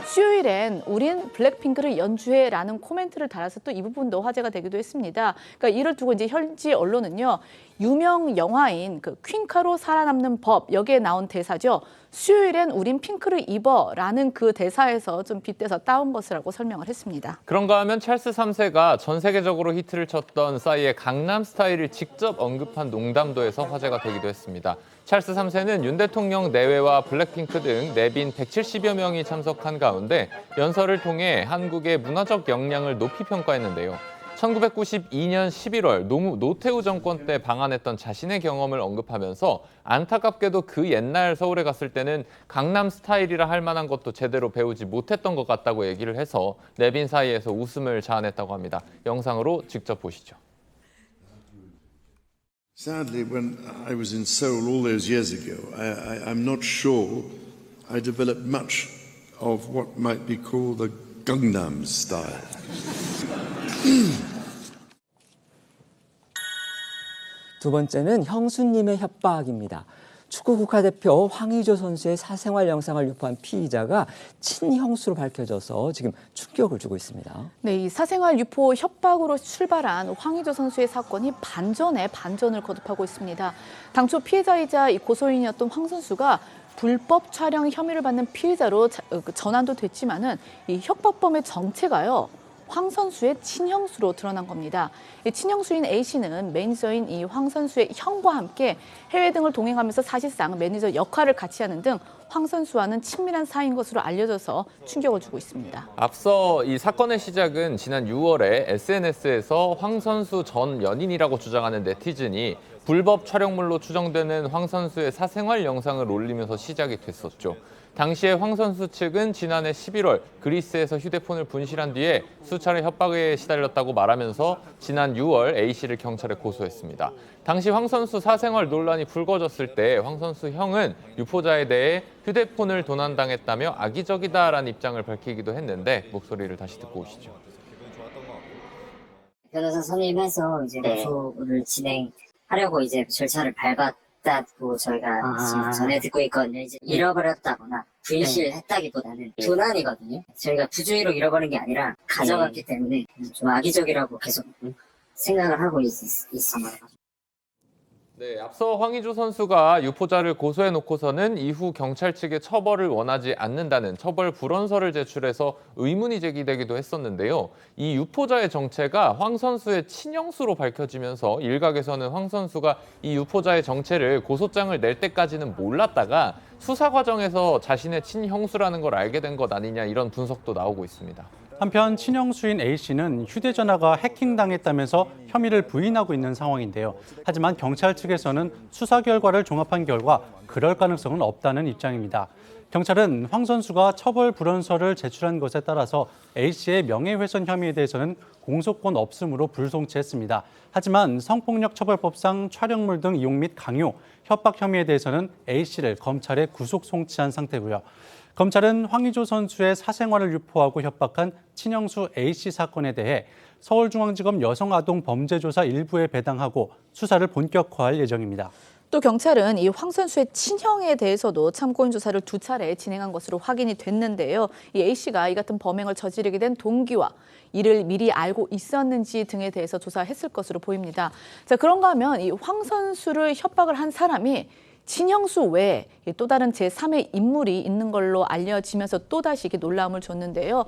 수요일엔 우린 블랙핑크를 연주해라는 코멘트를 달아서 또 이 부분도 화제가 되기도 했습니다. 그러니까 이를 두고 이제 현지 언론은요, 유명 영화인 그 퀸카로 살아남는 법, 여기에 나온 대사죠. 수요일엔 우린 핑크를 입어라는 그 대사에서 좀 빗대서 따온 것이라고 설명을 했습니다. 그런가 하면 찰스 3세가 전 세계적으로 히트를 쳤던 싸이의 강남 스타일을 직접 언급한 농담도에서 화제가 되기도 했습니다. 찰스 3세는 윤 대통령 내외와 블랙핑크 등 내빈 170여 명이 참석한 가운데 연설을 통해 한국의 문화적 역량을 높이 평가했는데요. 1992년 11월 노태우 정권 때 방한했던 자신의 경험을 언급하면서 안타깝게도 그 옛날 서울에 갔을 때는 강남 스타일이라 할 만한 것도 제대로 배우지 못했던 것 같다고 얘기를 해서 내빈 사이에서 웃음을 자아냈다고 합니다. 영상으로 직접 보시죠. Sadly, when I was in Seoul all those years ago, I'm not sure I developed much of what might be called the Gangnam style. 두 번째는 형수님의 협박입니다. 축구 국가대표 황의조 선수의 사생활 영상을 유포한 피의자가 친형수로 밝혀져서 지금 충격을 주고 있습니다. 네, 이 사생활 유포 협박으로 출발한 황의조 선수의 사건이 반전에 반전을 거듭하고 있습니다. 당초 피해자이자 이 고소인이었던 황 선수가 불법 촬영 혐의를 받는 피해자로 전환도 됐지만은 이 협박범의 정체가요, 황 선수의 친형수로 드러난 겁니다. 이 친형수인 A씨는 매니저인 이 황 선수의 형과 함께 해외 등을 동행하면서 사실상 매니저 역할을 같이 하는 등 황 선수와는 친밀한 사이인 것으로 알려져서 충격을 주고 있습니다. 앞서 이 사건의 시작은 지난 6월에 SNS에서 황 선수 전 연인이라고 주장하는 네티즌이 불법 촬영물로 추정되는 황 선수의 사생활 영상을 올리면서 시작이 됐었죠. 당시에 황 선수 측은 지난해 11월 그리스에서 휴대폰을 분실한 뒤에 수차례 협박에 시달렸다고 말하면서 지난 6월 A씨를 경찰에 고소했습니다. 당시 황 선수 사생활 논란이 불거졌을 때 황 선수 형은 유포자에 대해 휴대폰을 도난당했다며 악의적이다라는 입장을 밝히기도 했는데 목소리를 다시 듣고 오시죠. 변호사 선임해서 이제 고소를 진행하려고 이제 절차를 밟았다고 저희가 지금 전해 듣고 있거든요. 이제 잃어버렸다거나 분실했다기보다는 도난이거든요. 저희가 부주의로 잃어버린 게 아니라 가져갔기 때문에 좀 악의적이라고 계속 생각을 하고 있습니다. 네, 앞서 황의조 선수가 유포자를 고소해놓고서는 이후 경찰 측의 처벌을 원하지 않는다는 처벌 불원서를 제출해서 의문이 제기되기도 했었는데요. 이 유포자의 정체가 황 선수의 친형수로 밝혀지면서 일각에서는 황 선수가 이 유포자의 정체를 고소장을 낼 때까지는 몰랐다가 수사 과정에서 자신의 친형수라는 걸 알게 된 것 아니냐 이런 분석도 나오고 있습니다. 한편 친형수인 A씨는 휴대전화가 해킹당했다면서 혐의를 부인하고 있는 상황인데요. 하지만 경찰 측에서는 수사 결과를 종합한 결과 그럴 가능성은 없다는 입장입니다. 경찰은 황 선수가 처벌 불원서를 제출한 것에 따라서 A씨의 명예훼손 혐의에 대해서는 공소권 없음으로 불송치했습니다. 하지만 성폭력처벌법상 촬영물 등 이용 및 강요, 협박 혐의에 대해서는 A씨를 검찰에 구속 송치한 상태고요. 검찰은 황의조 선수의 사생활을 유포하고 협박한 친형수 A씨 사건에 대해 서울중앙지검 여성아동범죄조사 1부에 배당하고 수사를 본격화할 예정입니다. 또 경찰은 이 황 선수의 친형에 대해서도 참고인 조사를 2차례 진행한 것으로 확인이 됐는데요. 이 A씨가 이 같은 범행을 저지르게 된 동기와 이를 미리 알고 있었는지 등에 대해서 조사했을 것으로 보입니다. 자, 그런가 하면 이 황 선수를 협박을 한 사람이 친형수 외에 또 다른 제3의 인물이 있는 걸로 알려지면서 또다시 이렇게 놀라움을 줬는데요.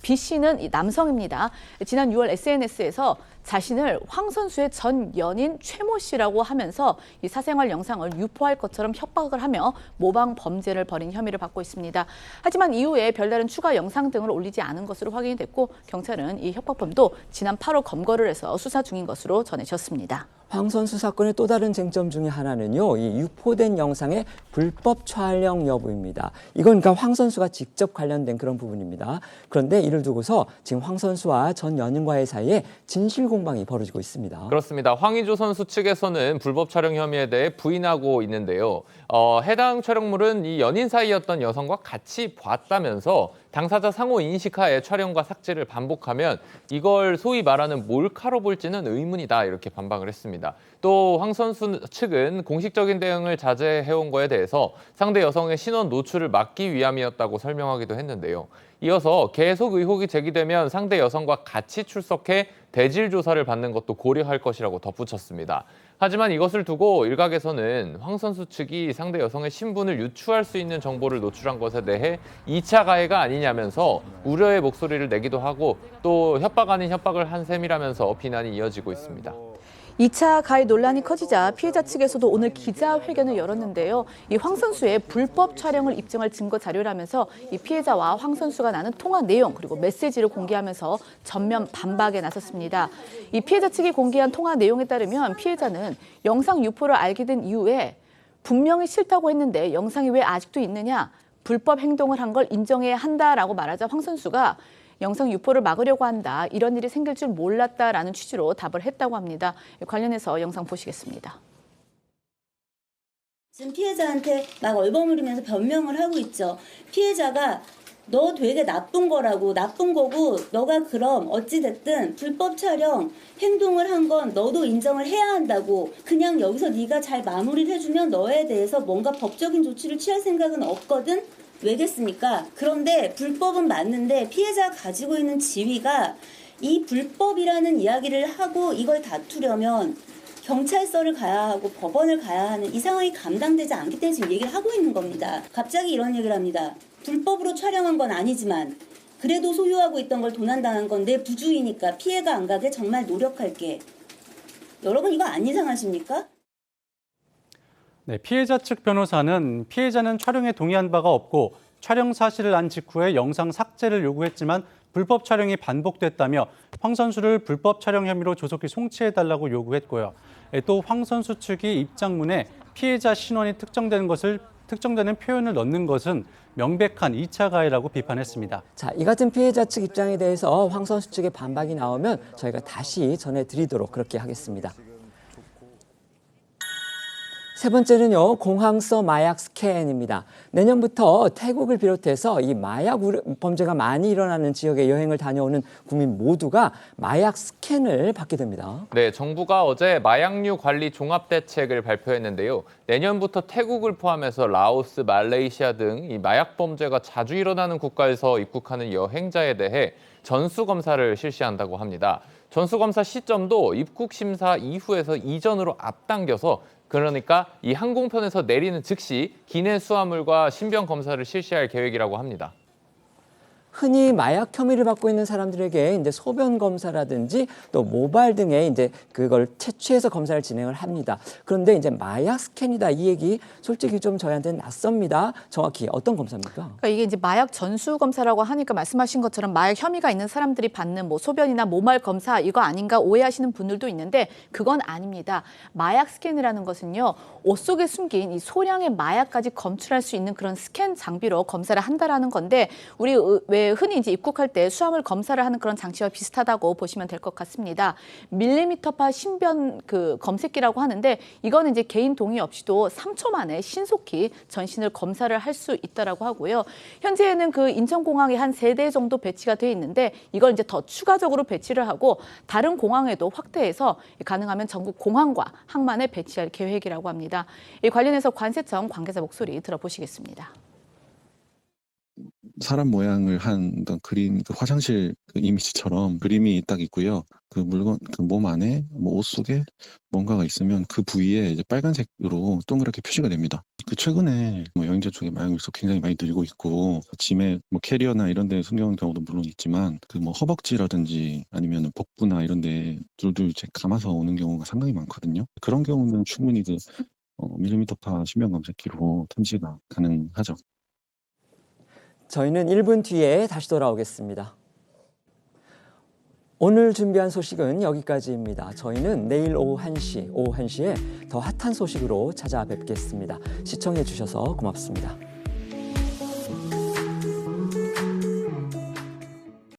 B 씨는 남성입니다. 지난 6월 SNS에서 자신을 황 선수의 전 연인 최모 씨라고 하면서 이 사생활 영상을 유포할 것처럼 협박을 하며 모방 범죄를 벌인 혐의를 받고 있습니다. 하지만 이후에 별다른 추가 영상 등을 올리지 않은 것으로 확인이 됐고 경찰은 이 협박범도 지난 8월 검거를 해서 수사 중인 것으로 전해졌습니다. 황 선수 사건의 또 다른 쟁점 중에 하나는요, 이 유포된 영상의 불법 촬영 여부입니다. 이건 그러니까 황 선수가 직접 관련된 그런 부분입니다. 그런데 이를 두고서 지금 황 선수와 전 연인과의 사이에 진실 공방이 벌어지고 있습니다. 그렇습니다. 황의조 선수 측에서는 불법 촬영 혐의에 대해 부인하고 있는데요. 해당 촬영물은 이 연인 사이였던 여성과 같이 봤다면서 당사자 상호 인식하에 촬영과 삭제를 반복하면 이걸 소위 말하는 몰카로 볼지는 의문이다 이렇게 반박을 했습니다. 또 황 선수 측은 공식적인 대응을 자제해온 거에 대해서 상대 여성의 신원 노출을 막기 위함이었다고 설명하기도 했는데요. 이어서 계속 의혹이 제기되면 상대 여성과 같이 출석해 대질 조사를 받는 것도 고려할 것이라고 덧붙였습니다. 하지만 이것을 두고 일각에서는 황 선수 측이 상대 여성의 신분을 유추할 수 있는 정보를 노출한 것에 대해 2차 가해가 아니냐면서 우려의 목소리를 내기도 하고 또 협박 아닌 협박을 한 셈이라면서 비난이 이어지고 있습니다. 2차 가해 논란이 커지자 피해자 측에서도 오늘 기자회견을 열었는데요. 이 황 선수의 불법 촬영을 입증할 증거 자료라면서 이 피해자와 황 선수가 나눈 통화 내용 그리고 메시지를 공개하면서 전면 반박에 나섰습니다. 이 피해자 측이 공개한 통화 내용에 따르면 피해자는 영상 유포를 알게 된 이후에 분명히 싫다고 했는데 영상이 왜 아직도 있느냐, 불법 행동을 한 걸 인정해야 한다라고 말하자 황 선수가 영상 유포를 막으려고 한다, 이런 일이 생길 줄 몰랐다라는 취지로 답을 했다고 합니다. 관련해서 영상 보시겠습니다. 지금 피해자한테 막 얼버무리면서 변명을 하고 있죠. 피해자가 너 되게 나쁜 거라고, 나쁜 거고 너가 그럼 어찌됐든 불법 촬영 행동을 한 건 너도 인정을 해야 한다고, 그냥 여기서 네가 잘 마무리를 해주면 너에 대해서 뭔가 법적인 조치를 취할 생각은 없거든? 왜겠습니까? 그런데 불법은 맞는데 피해자가 가지고 있는 지위가 이 불법이라는 이야기를 하고 이걸 다투려면 경찰서를 가야 하고 법원을 가야 하는 이 상황이 감당되지 않기 때문에 지금 얘기를 하고 있는 겁니다. 갑자기 이런 얘기를 합니다. 불법으로 촬영한 건 아니지만 그래도 소유하고 있던 걸 도난당한 건데 부주의니까 피해가 안 가게 정말 노력할게. 여러분 이거 안 이상하십니까? 네, 피해자 측 변호사는 피해자는 촬영에 동의한 바가 없고 촬영 사실을 안 직후에 영상 삭제를 요구했지만 불법 촬영이 반복됐다며 황 선수를 불법 촬영 혐의로 조속히 송치해달라고 요구했고요. 또 황 선수 측이 입장문에 피해자 신원이 특정되는 표현을 넣는 것은 명백한 2차 가해라고 비판했습니다. 자, 이 같은 피해자 측 입장에 대해서 황 선수 측의 반박이 나오면 저희가 다시 전해드리도록 그렇게 하겠습니다. 세 번째는요, 공항서 마약 스캔입니다. 내년부터 태국을 비롯해서 이 마약 범죄가 많이 일어나는 지역에 여행을 다녀오는 국민 모두가 마약 스캔을 받게 됩니다. 네, 정부가 어제 마약류 관리 종합대책을 발표했는데요. 내년부터 태국을 포함해서 라오스, 말레이시아 등 이 마약 범죄가 자주 일어나는 국가에서 입국하는 여행자에 대해 전수검사를 실시한다고 합니다. 전수검사 시점도 입국 심사 이후에서 이전으로 앞당겨서 그러니까 이 항공편에서 내리는 즉시 기내 수화물과 신병 검사를 실시할 계획이라고 합니다. 흔히 마약 혐의를 받고 있는 사람들에게 이제 소변 검사라든지 또 모발 등의 이제 그걸 채취해서 검사를 진행을 합니다. 그런데 이제 마약 스캔이다 이 얘기 솔직히 좀 저희한테는 낯섭니다. 정확히 어떤 검사입니까? 그러니까 이게 이제 마약 전수 검사라고 하니까 말씀하신 것처럼 마약 혐의가 있는 사람들이 받는 뭐 소변이나 모발 검사 이거 아닌가 오해하시는 분들도 있는데 그건 아닙니다. 마약 스캔이라는 것은요. 옷 속에 숨긴 이 소량의 마약까지 검출할 수 있는 그런 스캔 장비로 검사를 한다라는 건데 우리 왜 흔히 이제 입국할 때 수화물 검사를 하는 그런 장치와 비슷하다고 보시면 될 것 같습니다. 밀리미터파 신변 그 검색기라고 하는데 이거는 이제 개인 동의 없이도 3초 만에 신속히 전신을 검사를 할 수 있다라고 하고요. 현재는 그 인천공항에 한 3대 정도 배치가 돼 있는데 이걸 이제 더 추가적으로 배치를 하고 다른 공항에도 확대해서 가능하면 전국 공항과 항만에 배치할 계획이라고 합니다. 이 관련해서 관세청 관계자 목소리 들어보시겠습니다. 사람 모양을 한 그림, 그 화장실 그 이미지처럼 그림이 딱 있고요. 그 물건, 그 몸 안에, 뭐 옷 속에 뭔가가 있으면 그 부위에 이제 빨간색으로 동그랗게 표시가 됩니다. 그 최근에 뭐 여행자 쪽에 마약 밀수 굉장히 많이 늘고 있고, 짐에 뭐 캐리어나 이런 데 숨겨놓은 경우도 물론 있지만, 그 뭐 허벅지라든지 아니면 복부나 이런 데 둘둘 이제 감아서 오는 경우가 상당히 많거든요. 그런 경우는 충분히 그 밀리미터파 신변 검색기로 탐지가 가능하죠. 저희는 1분 뒤에 다시 돌아오겠습니다. 오늘 준비한 소식은 여기까지입니다. 저희는 내일 오후 1시에 더 핫한 소식으로 찾아뵙겠습니다. 시청해 주셔서 고맙습니다.